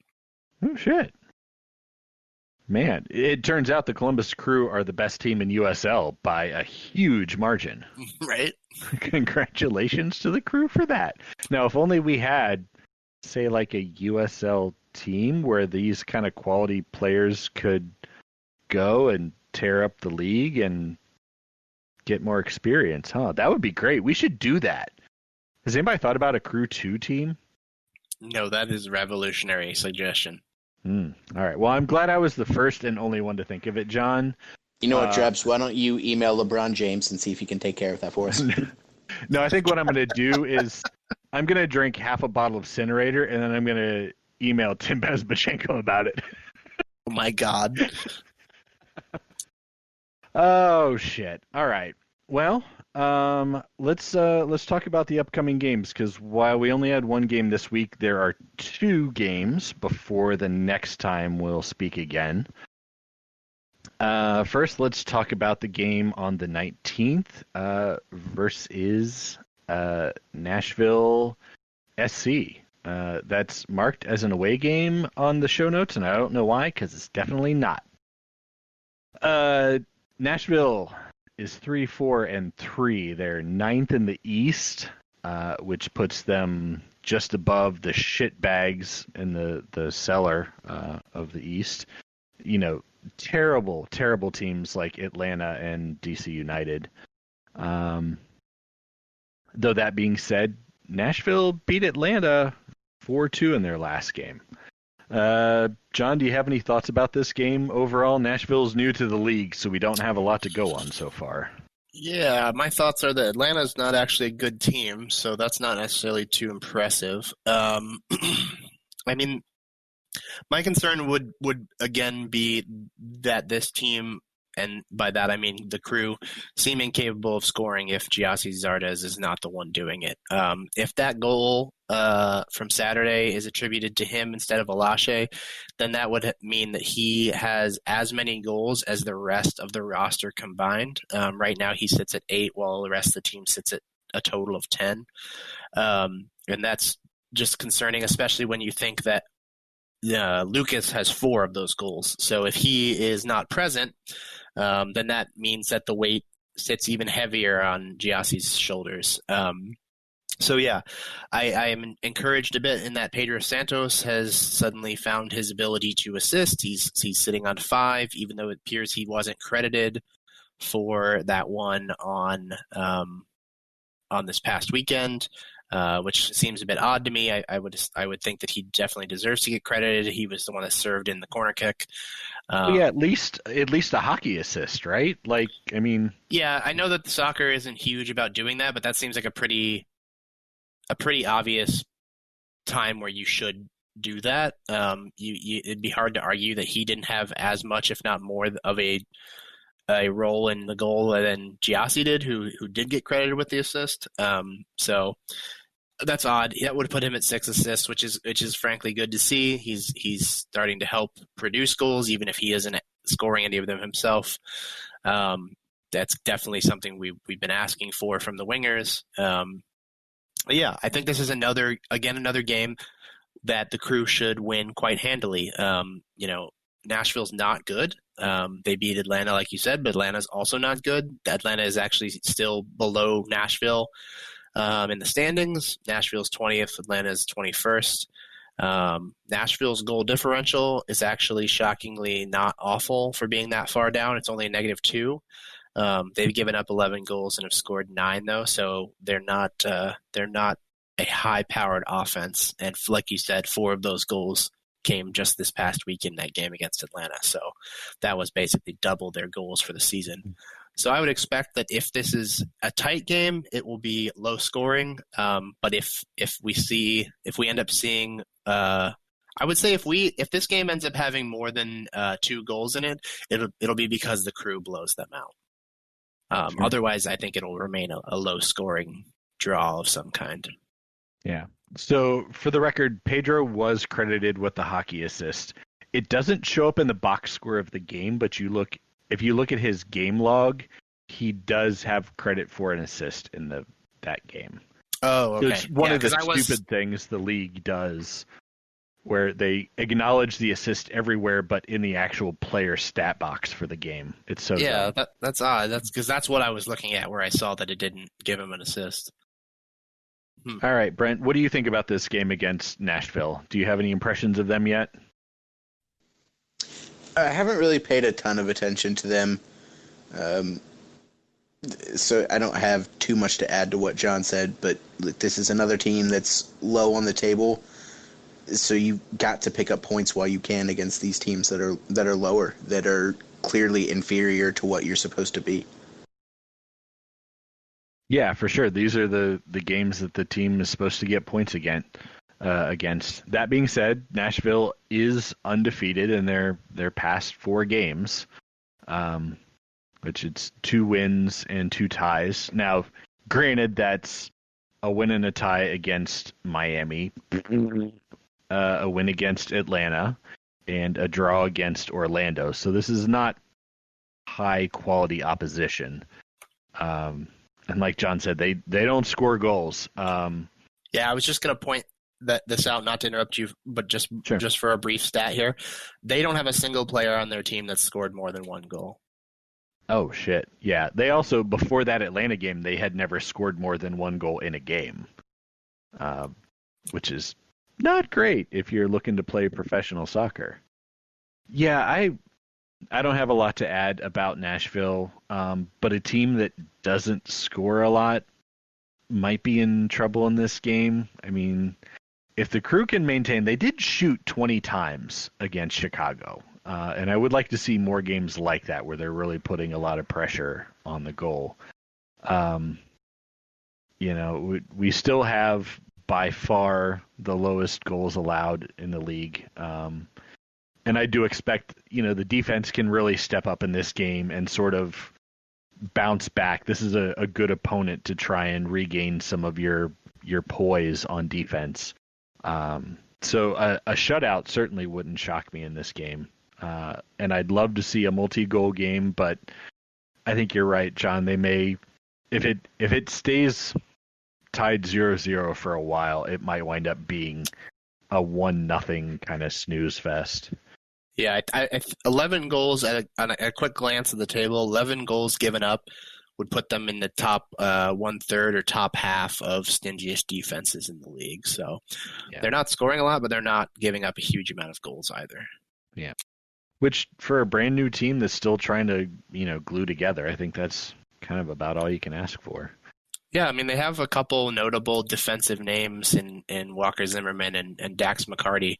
Oh, shit. Man, it turns out the Columbus Crew are the best team in USL by a huge margin. Right? Congratulations to the Crew for that. Now, if only we had, say, like a USL team where these kind of quality players could go and tear up the league and get more experience, huh? That would be great. We should do that. Has anybody thought about a Crew 2 team? No, that is a revolutionary suggestion. All right. Well, I'm glad I was the first and only one to think of it, John. You know what, Drabs? Why don't you email LeBron James and see if he can take care of that for us? No, I think what I'm going to do is I'm going to drink half a bottle of Incinerator, and then I'm going to email Tim Bezbachenko about it. Oh, my God. Oh, shit. All right. Well, let's talk about the upcoming games, because while we only had 1 game this week, there are 2 games before the next time we'll speak again. First, let's talk about the game on the 19th versus Nashville SC. That's marked as an away game on the show notes, and I don't know why, because it's definitely not. Nashville is 3-4-3. They're 9th in the East, which puts them just above the shitbags in the cellar of the East. You know, terrible teams like Atlanta and DC United. Though that being said, Nashville beat Atlanta 4-2 in their last game. John, do you have any thoughts about this game overall? Nashville's new to the league, so we don't have a lot to go on so far. Yeah, my thoughts are that Atlanta's not actually a good team, so that's not necessarily too impressive. I mean, my concern would again be that this team, and by that I mean the Crew, seem incapable of scoring if Giassi Zardes is not the one doing it. If that goal from Saturday is attributed to him instead of Alashe, then that would mean that he has as many goals as the rest of the roster combined. Right now he sits at 8, while the rest of the team sits at a total of 10. And that's just concerning, especially when you think that Lucas has 4 of those goals. So if he is not present, then that means that the weight sits even heavier on Giassi's shoulders. So yeah, I am encouraged a bit in that Pedro Santos has suddenly found his ability to assist. He's sitting on 5, even though it appears he wasn't credited for that one on this past weekend. Which seems a bit odd to me. I would think that he definitely deserves to get credited. He was the one that served in the corner kick. Yeah, at least a hockey assist, right? Like, I mean, yeah, I know that the soccer isn't huge about doing that, but that seems like a pretty obvious time where you should do that. It'd be hard to argue that he didn't have as much, if not more, of a role in the goal than Giassi did, who did get credited with the assist. So that's odd. That would put him at 6 assists, which is frankly good to see. He's starting to help produce goals, even if he isn't scoring any of them himself. That's definitely something we've been asking for from the wingers. Yeah, I think this is another game that the Crew should win quite handily. Nashville's not good. They beat Atlanta, like you said, but Atlanta's also not good. Atlanta is actually still below Nashville in the standings. Nashville's 20th, Atlanta's 21st. Nashville's goal differential is actually shockingly not awful for being that far down. It's only a -2. They've given up 11 goals and have scored 9, though, so they're not a high-powered offense. And like you said, 4 of those goals came just this past week in that game against Atlanta. So that was basically double their goals for the season. So I would expect that if this is a tight game, it will be low scoring. But if we end up seeing, I would say if this game ends up having more than 2 goals in it, it'll be because the Crew blows them out. Sure. Otherwise, I think it'll remain a low scoring draw of some kind. Yeah. So for the record, Pedro was credited with the hockey assist. It doesn't show up in the box score of the game, but if you look at his game log, he does have credit for an assist in that game. Oh, okay. It's one of the 'cause stupid things the league does, where they acknowledge the assist everywhere, but in the actual player stat box for the game. It's so dumb. That's odd. That's because that's what I was looking at, where I saw that it didn't give him an assist. All right, Brent, what do you think about this game against Nashville? Do you have any impressions of them yet? I haven't really paid a ton of attention to them, so I don't have too much to add to what John said, but this is another team that's low on the table, so you got to pick up points while you can against these teams that are lower, that are clearly inferior to what you're supposed to be. Yeah, for sure. These are the games that the team is supposed to get points against. That being said, Nashville is undefeated in their past 4 games, which it's 2 wins and 2 ties. Now, granted, that's a win and a tie against Miami, a win against Atlanta, and a draw against Orlando. So this is not high-quality opposition. And like John said, they don't score goals. Yeah, I was just going to point this out, not to interrupt you, but just for a brief stat here. They don't have a single player on their team that's scored more than 1 goal. Oh, shit. Yeah, they also, before that Atlanta game, they had never scored more than 1 goal in a game, which is not great if you're looking to play professional soccer. Yeah, I don't have a lot to add about Nashville, but a team that doesn't score a lot might be in trouble in this game. I mean, if the Crew can maintain, they did shoot 20 times against Chicago, and I would like to see more games like that where they're really putting a lot of pressure on the goal. We still have by far the lowest goals allowed in the league. And I do expect, the defense can really step up in this game and sort of bounce back. This is a good opponent to try and regain some of your poise on defense. So a shutout certainly wouldn't shock me in this game. And I'd love to see a multi-goal game, but I think you're right, John. They may, if it stays tied 0-0 for a while, it might wind up being a 1-0 kind of snooze fest. Yeah, 11 goals on a quick glance at the table. 11 goals given up would put them in the top 1/3 or top half of stingiest defenses in the league. So They're not scoring a lot, but they're not giving up a huge amount of goals either. Yeah, which for a brand new team that's still trying to glue together, I think that's kind of about all you can ask for. Yeah, I mean, they have a couple notable defensive names in Walker Zimmerman and Dax McCarty.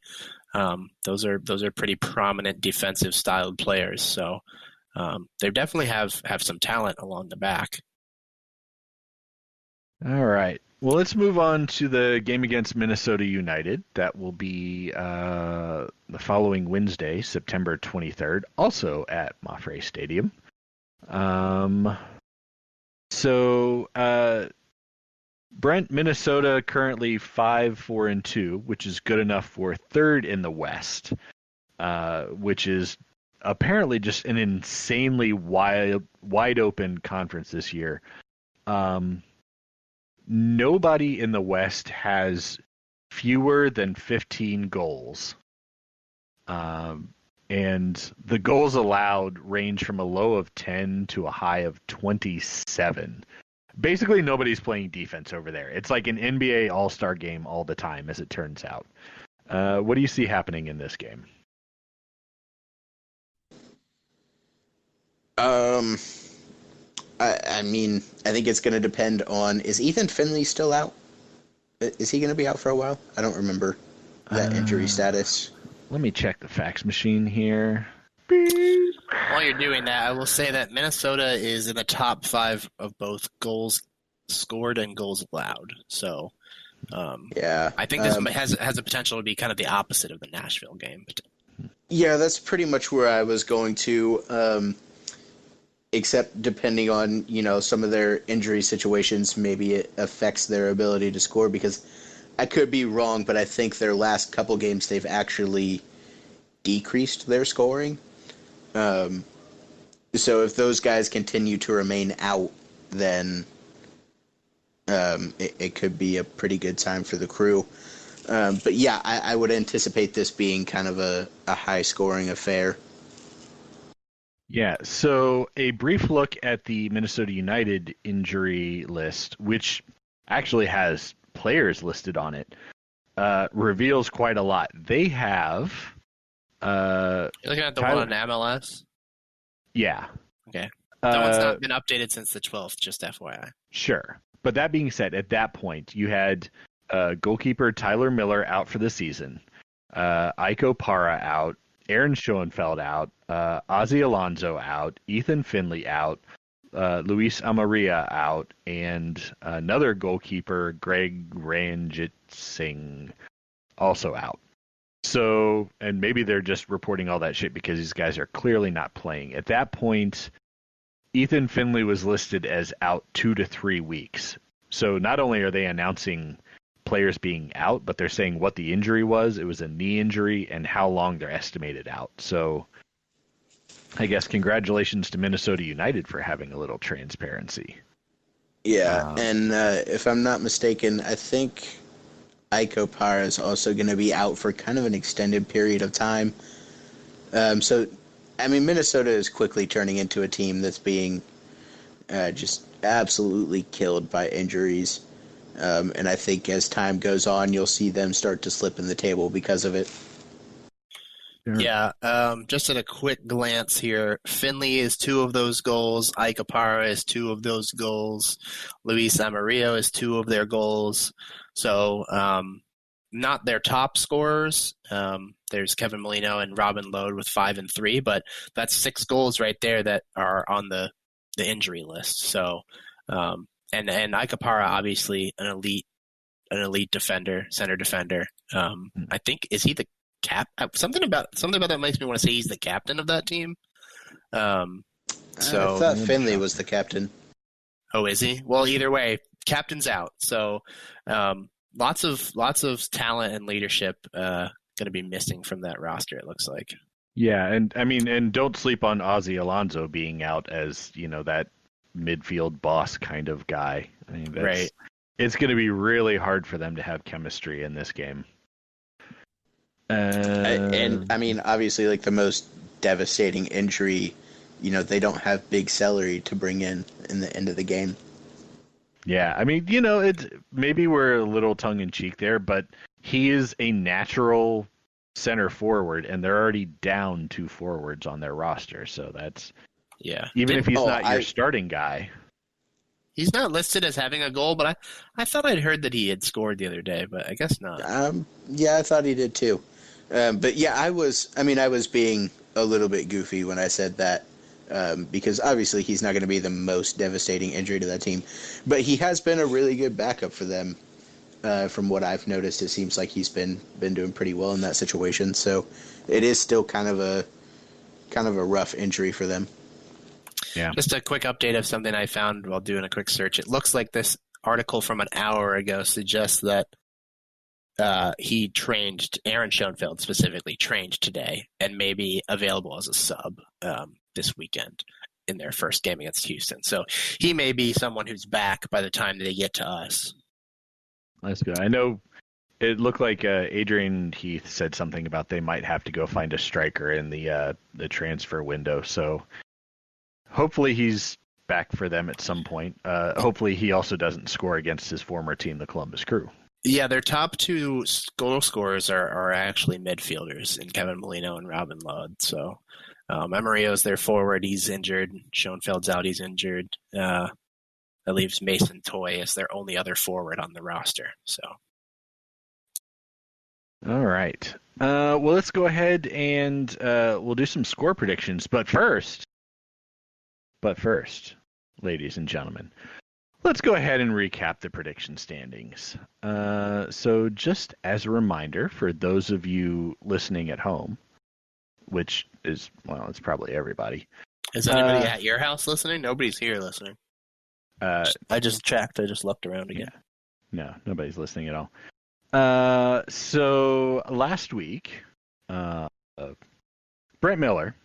Those are pretty prominent defensive styled players. So they definitely have some talent along the back. All right. Well, let's move on to the game against Minnesota United. That will be the following Wednesday, September 23rd, also at Mafre Stadium. So, Brent, Minnesota currently 5-4-2, which is good enough for 3rd in the West, which is apparently just an insanely wide open conference this year. nobody in the West has fewer than 15 goals. And the goals allowed range from a low of 10 to a high of 27. Basically, nobody's playing defense over there. It's like an NBA All-Star game all the time, as it turns out. What do you see happening in this game? I mean, I think it's going to depend on, is Ethan Finley still out? Is he going to be out for a while? I don't remember that injury status. Let me check the fax machine here. While you're doing that, I will say that Minnesota is in the top 5 of both goals scored and goals allowed. So, yeah, I think this has the potential to be kind of the opposite of the Nashville game. Yeah, that's pretty much where I was going to. Except depending on, some of their injury situations, maybe it affects their ability to score, because I could be wrong, but I think their last couple games they've actually decreased their scoring. So if those guys continue to remain out, then it could be a pretty good time for the Crew. But yeah, I would anticipate this being kind of a high-scoring affair. Yeah, so a brief look at the Minnesota United injury list, which actually has players listed on it, reveals quite a lot. They have... You're looking at the one on MLS? Yeah. Okay. That one's not been updated since the 12th, just FYI. Sure. But that being said, at that point, you had goalkeeper Tyler Miller out for the season, Iko Para out, Aaron Schoenfeld out, Ozzy Alonso out, Ethan Finley out, Luis Amarilla out, and another goalkeeper, Greg Ranjitsingh, also out. So, and maybe they're just reporting all that shit because these guys are clearly not playing. At that point, Ethan Finley was listed as out 2 to 3 weeks. So not only are they announcing players being out, but they're saying what the injury was. It was a knee injury and how long they're estimated out. So I guess congratulations to Minnesota United for having a little transparency. Yeah, and if I'm not mistaken, I think Iko Para is also going to be out for kind of an extended period of time. So, I mean, Minnesota is quickly turning into a team that's being just absolutely killed by injuries. And I think as time goes on, you'll see them start to slip in the table because of it. Yeah, just at a quick glance here, Finley is 2 of those goals. Iko Para is 2 of those goals. Luis Amarillo is 2 of their goals. So, not their top scorers. There's Kevin Molino and Robin Lode with 5 and 3, but that's 6 goals right there that are on the injury list. So, and Iko Para, obviously an elite defender, center defender. I think, is he the something about that makes me want to say he's the captain of that team. I thought Finley was the captain. Oh, is he? Well, either way, captain's out. So, lots of talent and leadership going to be missing from that roster, it looks like. Yeah, and I mean, and don't sleep on Ozzy Alonso being out as, that midfield boss kind of guy. I mean, right. It's going to be really hard for them to have chemistry in this game. And I mean, obviously, like the most devastating injury, they don't have big salary to bring in the end of the game. Yeah, I mean, it's maybe we're a little tongue in cheek there, but he is a natural center forward, and they're already down 2 forwards on their roster. So that's even if he's not your starting guy. He's not listed as having a goal, but I thought I'd heard that he had scored the other day, but I guess not. Yeah, I thought he did too. But yeah, I was being a little bit goofy when I said that, because obviously he's not going to be the most devastating injury to that team, but he has been a really good backup for them. From what I've noticed, it seems like he's been doing pretty well in that situation. So it is still kind of a rough injury for them. Yeah. Just a quick update of something I found while doing a quick search. It looks like this article from an hour ago suggests that he trained, Aaron Schoenfeld specifically, trained today and may be available as a sub this weekend. in their first game against Houston. So he may be someone who's back by the time they get to us. That's good. I know it looked like Adrian Heath said something about they might have to go find a striker in the transfer window. So hopefully he's back for them at some point. Hopefully he also doesn't score against his former team, the Columbus Crew. Yeah, their top two goal scorers are actually midfielders in Kevin Molino and Robin Lod. So Emerio's their forward. He's injured. Schoenfeld's out. He's injured. That leaves Mason Toy as their only other forward on the roster. So. All right. Well, let's go ahead and we'll do some score predictions. But first, ladies and gentlemen, let's go ahead and recap the prediction standings. So just as a reminder for those of you listening at home, which is, well, it's probably everybody. Is anybody at your house listening? Nobody's here listening. I just checked. I just looked around again. No, nobody's listening at all. So last week, Brent Miller,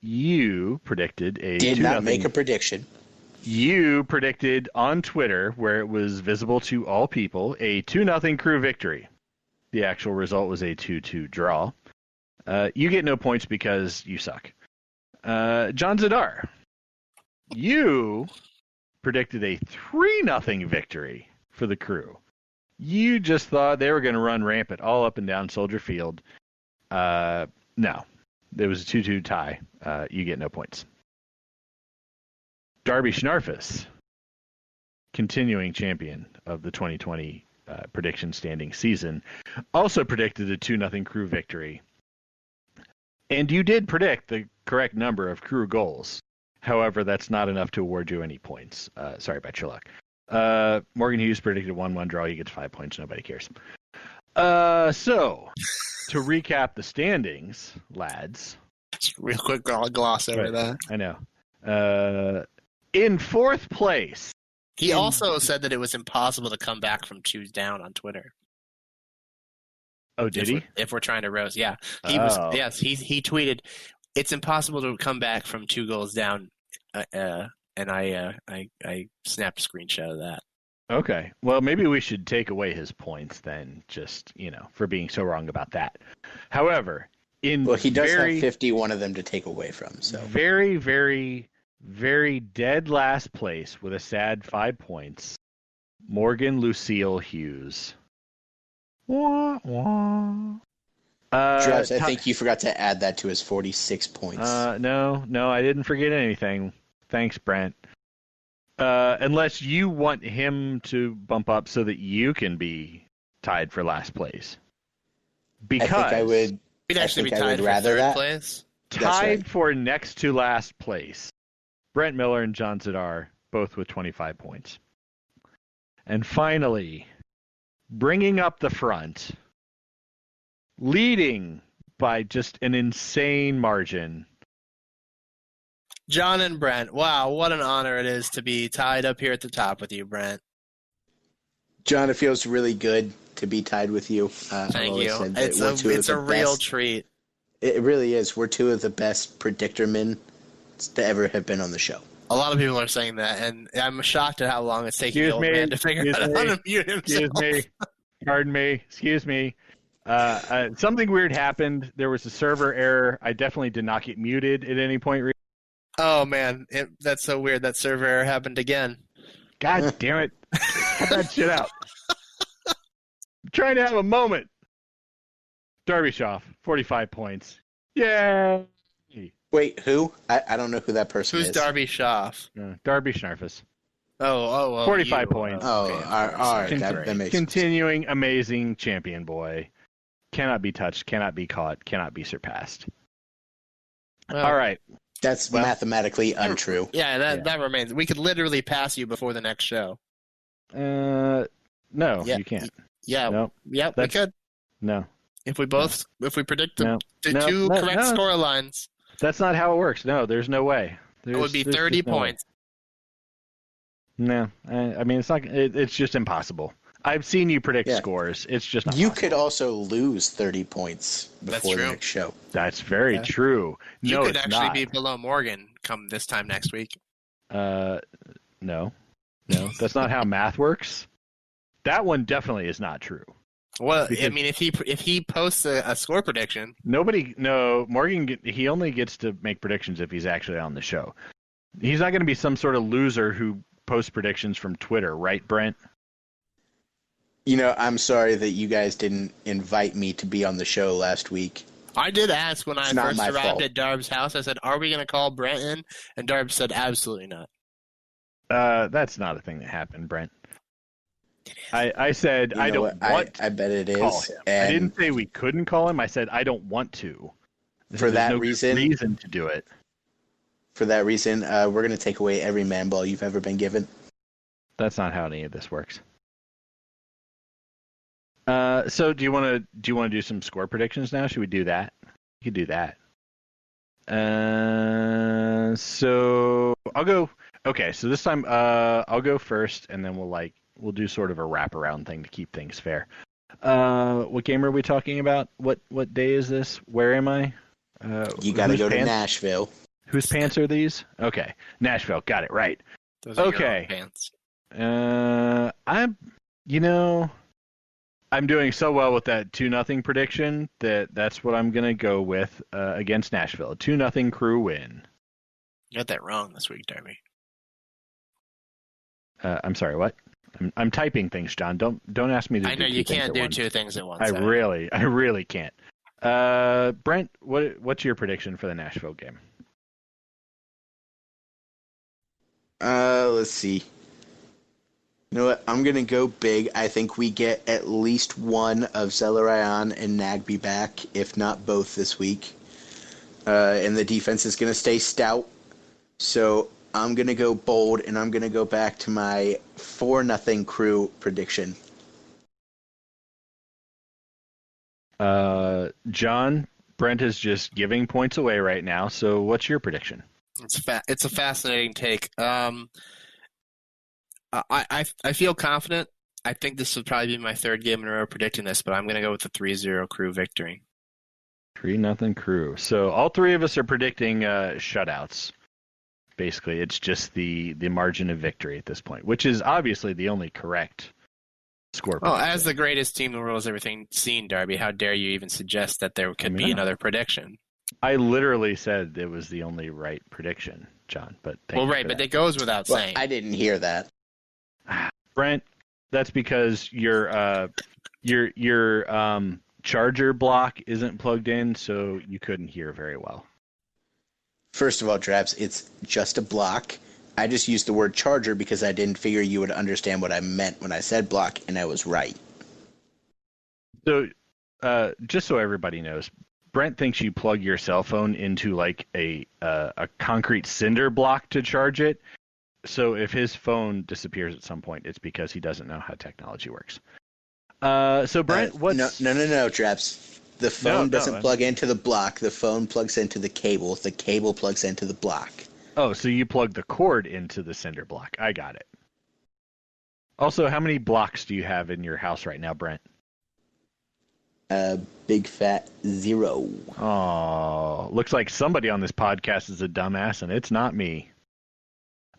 you predicted did not make a prediction. You predicted on Twitter, where it was visible to all people, a 2-0 Crew victory. The actual result was a 2-2 draw. You get no points because you suck. John Zadar, you predicted a 3-0 victory for the Crew. You just thought they were going to run rampant all up and down Soldier Field. No, there was a 2-2 tie. You get no points. Darby Schnarfus, continuing champion of the 2020 prediction standing season, also predicted a 2-0 Crew victory. And you did predict the correct number of Crew goals. However, that's not enough to award you any points. Sorry about your luck. Morgan Hughes predicted 1-1 draw. You get 5 points. Nobody cares. So, to recap the standings, lads. Just real quick gloss over that. I know. In fourth place. He also said that it was impossible to come back from 2 down on Twitter. Oh, did he? If we're trying to roast, yeah. He tweeted, it's impossible to come back from 2 goals down, and I snapped a screenshot of that. Okay. Well, maybe we should take away his points then, just, for being so wrong about that. However, he does have 51 of them to take away from. So very, very, very dead last place with a sad 5 points, Morgan Lucille Hughes. Wah, wah. Travis, I think you forgot to add that to his 46 points. No, I didn't forget anything. Thanks, Brent. Unless you want him to bump up so that you can be tied for last place. Because I think I would. We'd actually be tied for third place. Tied for next to last place. Brent Miller and John Zadar, both with 25 points. And finally, bringing up the front, leading by just an insane margin, John and Brent. Wow, what an honor it is to be tied up here at the top with you, Brent. John, it feels really good to be tied with you. Thank you. It's a real treat. It really is. We're 2 of the best predictor men to ever have been on the show. A lot of people are saying that, and I'm shocked at how long it's taking the old man to figure out how to mute himself. Excuse me. Pardon me. Excuse me. Something weird happened. There was a server error. I definitely did not get muted at any point. Oh, man. That's so weird. That server error happened again. God damn it. Cut that shit out. I'm trying to have a moment. Darby Schaaf, 45 points. Yay! Wait, who? I don't know who that person is. Who's Darby Schaaf? Darby Schnarfus. Oh. 45 points. All right. That makes Continuing amazing champion boy. Cannot be touched, cannot be caught, cannot be surpassed. All right. That's mathematically untrue. Yeah, that remains. We could literally pass you before the next show. No, you can't. Yeah. No. Yep, we could. No. If we predict the 2 correct score lines. That's not how it works. No, there's no way. It would be 30 points. No, I mean, it's not. It's just impossible. I've seen you predict scores. It's just not You possible. could also lose 30 points before the next show. That's very true. You could actually be below Morgan come this time next week? No, that's not how math works. That one definitely is not true. Well, Because- I mean, if he posts a score prediction, Morgan, he only gets to make predictions if he's actually on the show. He's not going to be some sort of loser who posts predictions from Twitter, right, Brent? I'm sorry that you guys didn't invite me to be on the show last week. I did ask when I It's not first my arrived fault. at Darb's house. I said, "Are we going to call Brent in?" And Darb said, "Absolutely not." That's not a thing that happened, Brent. I said You I know don't what? want I bet it to call is. him. And I didn't say we couldn't call him. I said I don't want to. For that There's no reason- reason to do it. for that reason, we're going to take away every man ball you've ever been given. That's not how any of this works. So do you want to do some score predictions now? Should we do that? We could do that. So I'll go. Okay, so this time I'll go first, and then we'll do sort of a wraparound thing to keep things fair. What game are we talking about? What day is this? Where am I? You got to whose go to pants- Nashville. Whose pants are these? Okay, Nashville. Got it right. Those are Okay. your own pants. I'm doing so well with that 2-0 prediction that's what I'm gonna go with against Nashville. 2-0 Crew win. You got that wrong this week, Darby. I'm sorry, what? I'm typing things, John. Don't ask me to. I know do you two things can't at do once. two things at once. I really can't. Brent, what's your prediction for the Nashville game? Let's see. You know what? I'm going to go big. I think we get at least one of Zelarayan and Nagby back, if not both this week. And the defense is going to stay stout. So I'm going to go bold, and I'm going to go back to my 4-0 Crew prediction. John, Brent is just giving points away right now. So what's your prediction? It's a fascinating take. I feel confident. I think this will probably be my third game in a row predicting this, but I'm going to go with the 3-0 Crew victory. 3-0 Crew. So all three of us are predicting shutouts. Basically, it's just the margin of victory at this point, which is obviously the only correct score. Well, prediction. as the greatest team in the world has everything seen, Darby, how dare you even suggest that there could be another prediction? I literally said it was the only right prediction, John. But thank you for but that. it goes without Well, saying. I didn't hear that. Brent, that's because your charger block isn't plugged in, so you couldn't hear very well. First of all, Traps, it's just a block. I just used the word charger because I didn't figure you would understand what I meant when I said block, and I was right. So, just so everybody knows, Brent thinks you plug your cell phone into like a concrete cinder block to charge it. So if his phone disappears at some point, it's because he doesn't know how technology works. So Brent, what's No, Traps. The phone No, doesn't plug into the block. The phone plugs into the cable. The cable plugs into the block. Oh, so you plug the cord into the cinder block. I got it. Also, how many blocks do you have in your house right now, Brent? Big fat 0. Oh, looks like somebody on this podcast is a dumbass, and it's not me.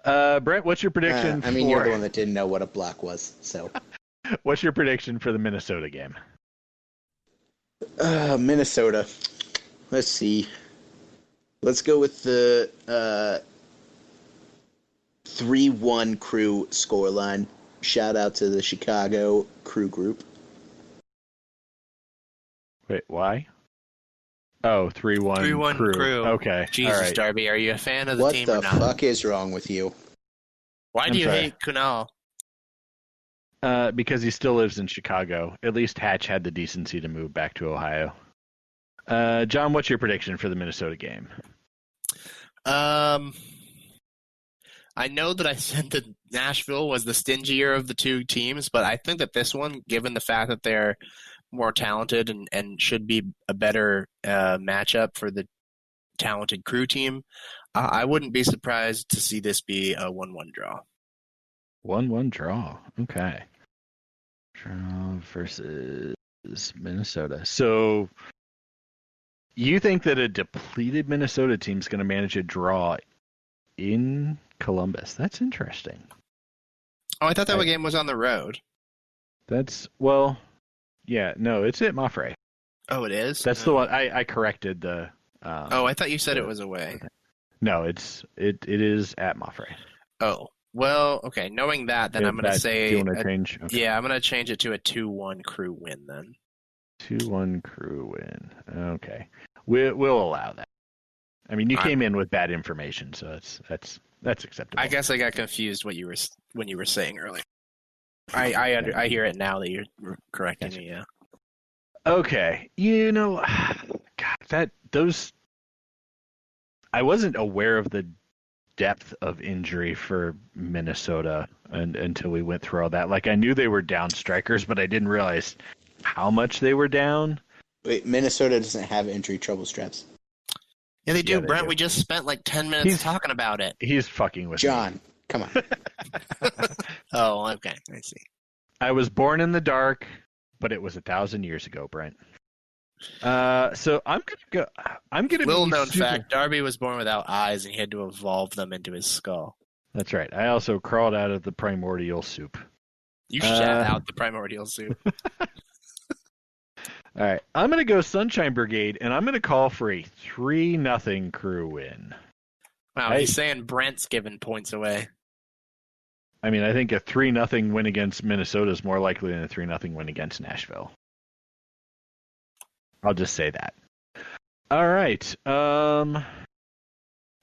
Brent, what's your prediction? I mean, you're the one that didn't know what a block was, so. What's your prediction for the Minnesota game? Minnesota. Let's see. Let's go with the 3-1 Crew scoreline. Shout out to the Chicago Crew group. Wait, why? Oh, 3-1 3-1 Crew. Okay. Jesus, all right. Darby, are you a fan of the What team the or not? fuck is wrong with you? Why I'm do you sorry. hate Kunal? Because he still lives in Chicago. At least Hatch had the decency to move back to Ohio. John, what's your prediction for the Minnesota game? I know that I said that Nashville was the stingier of the two teams, but I think that this one, given the fact that they're more talented and should be a better matchup for the talented Crew team, I wouldn't be surprised to see this be a 1-1 draw. 1-1 draw. Okay. Draw versus Minnesota. So you think that a depleted Minnesota team is going to manage a draw in Columbus. That's interesting. Oh, I thought that game was on the road. It's at Moffrey. Oh, it is? That's the one. I corrected the... I thought you said it was away. No, it is at Moffrey. Oh, well, okay. Knowing that, then I'm going to say... Do you want to change? Okay. Yeah, I'm going to change it to a 2-1 Crew win then. 2-1 Crew win. Okay. We'll allow that. I mean, you came in with bad information, so that's acceptable. I guess I got confused when you were saying earlier. I hear it now that you're correcting me, yeah. Okay. God, I wasn't aware of the depth of injury for Minnesota until we went through all that. Like, I knew they were down strikers, but I didn't realize how much they were down. Wait, Minnesota doesn't have injury trouble straps. Yeah, they do, Yeah, they Brent. do. We just spent like 10 minutes talking about it. He's fucking with John, me. come on. Oh, okay. I see. I was born in the dark, but it was 1,000 years ago, Brent. So I'm gonna. Little known fact: Darby was born without eyes, and he had to evolve them into his skull. That's right. I also crawled out of the primordial soup. You shat out the primordial soup. All right, I'm gonna go Sunshine Brigade, and I'm gonna call for a 3-0 Crew win. Wow, he's saying Brent's giving points away. I mean, I think a 3-0 win against Minnesota is more likely than a 3-0 win against Nashville. I'll just say that. All right.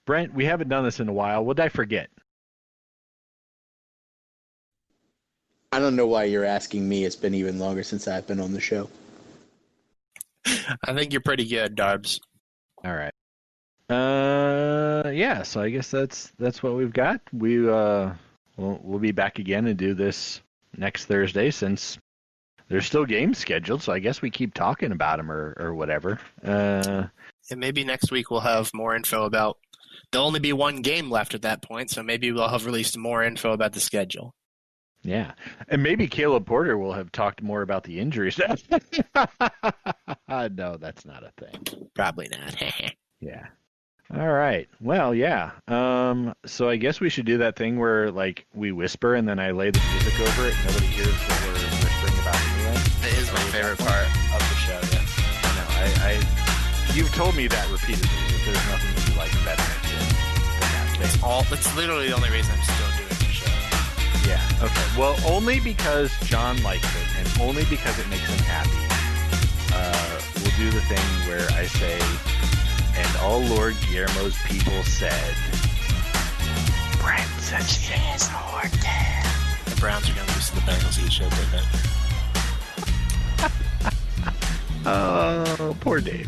Brent, we haven't done this in a while. What did I forget? I don't know why you're asking me. It's been even longer since I've been on the show. I think you're pretty good, Darbs. All right. Yeah, so I guess that's what we've got. We'll be back again and do this next Thursday since there's still games scheduled, so I guess we keep talking about them or whatever. And maybe next week we'll have more info about... There'll only be one game left at that point, so maybe we'll have released more info about the schedule. Yeah. And maybe Caleb Porter will have talked more about the injuries. No, that's not a thing. Probably not. Yeah. All right. Well, yeah. So I guess we should do that thing where, like, we whisper and then I lay the music over it. Nobody hears what we're whispering about anyway. It is my favorite part of the show, yeah. I know. You've told me that repeatedly, that there's nothing that you like better than that. It's literally the only reason I'm still doing the show. Yeah. Okay. Well, only because John likes it and only because it makes him happy. We'll do the thing where I say, and all Lord Guillermo's people said, Brent says Lord. The Browns are going to lose to the Bengals each other then. Oh, poor Dave.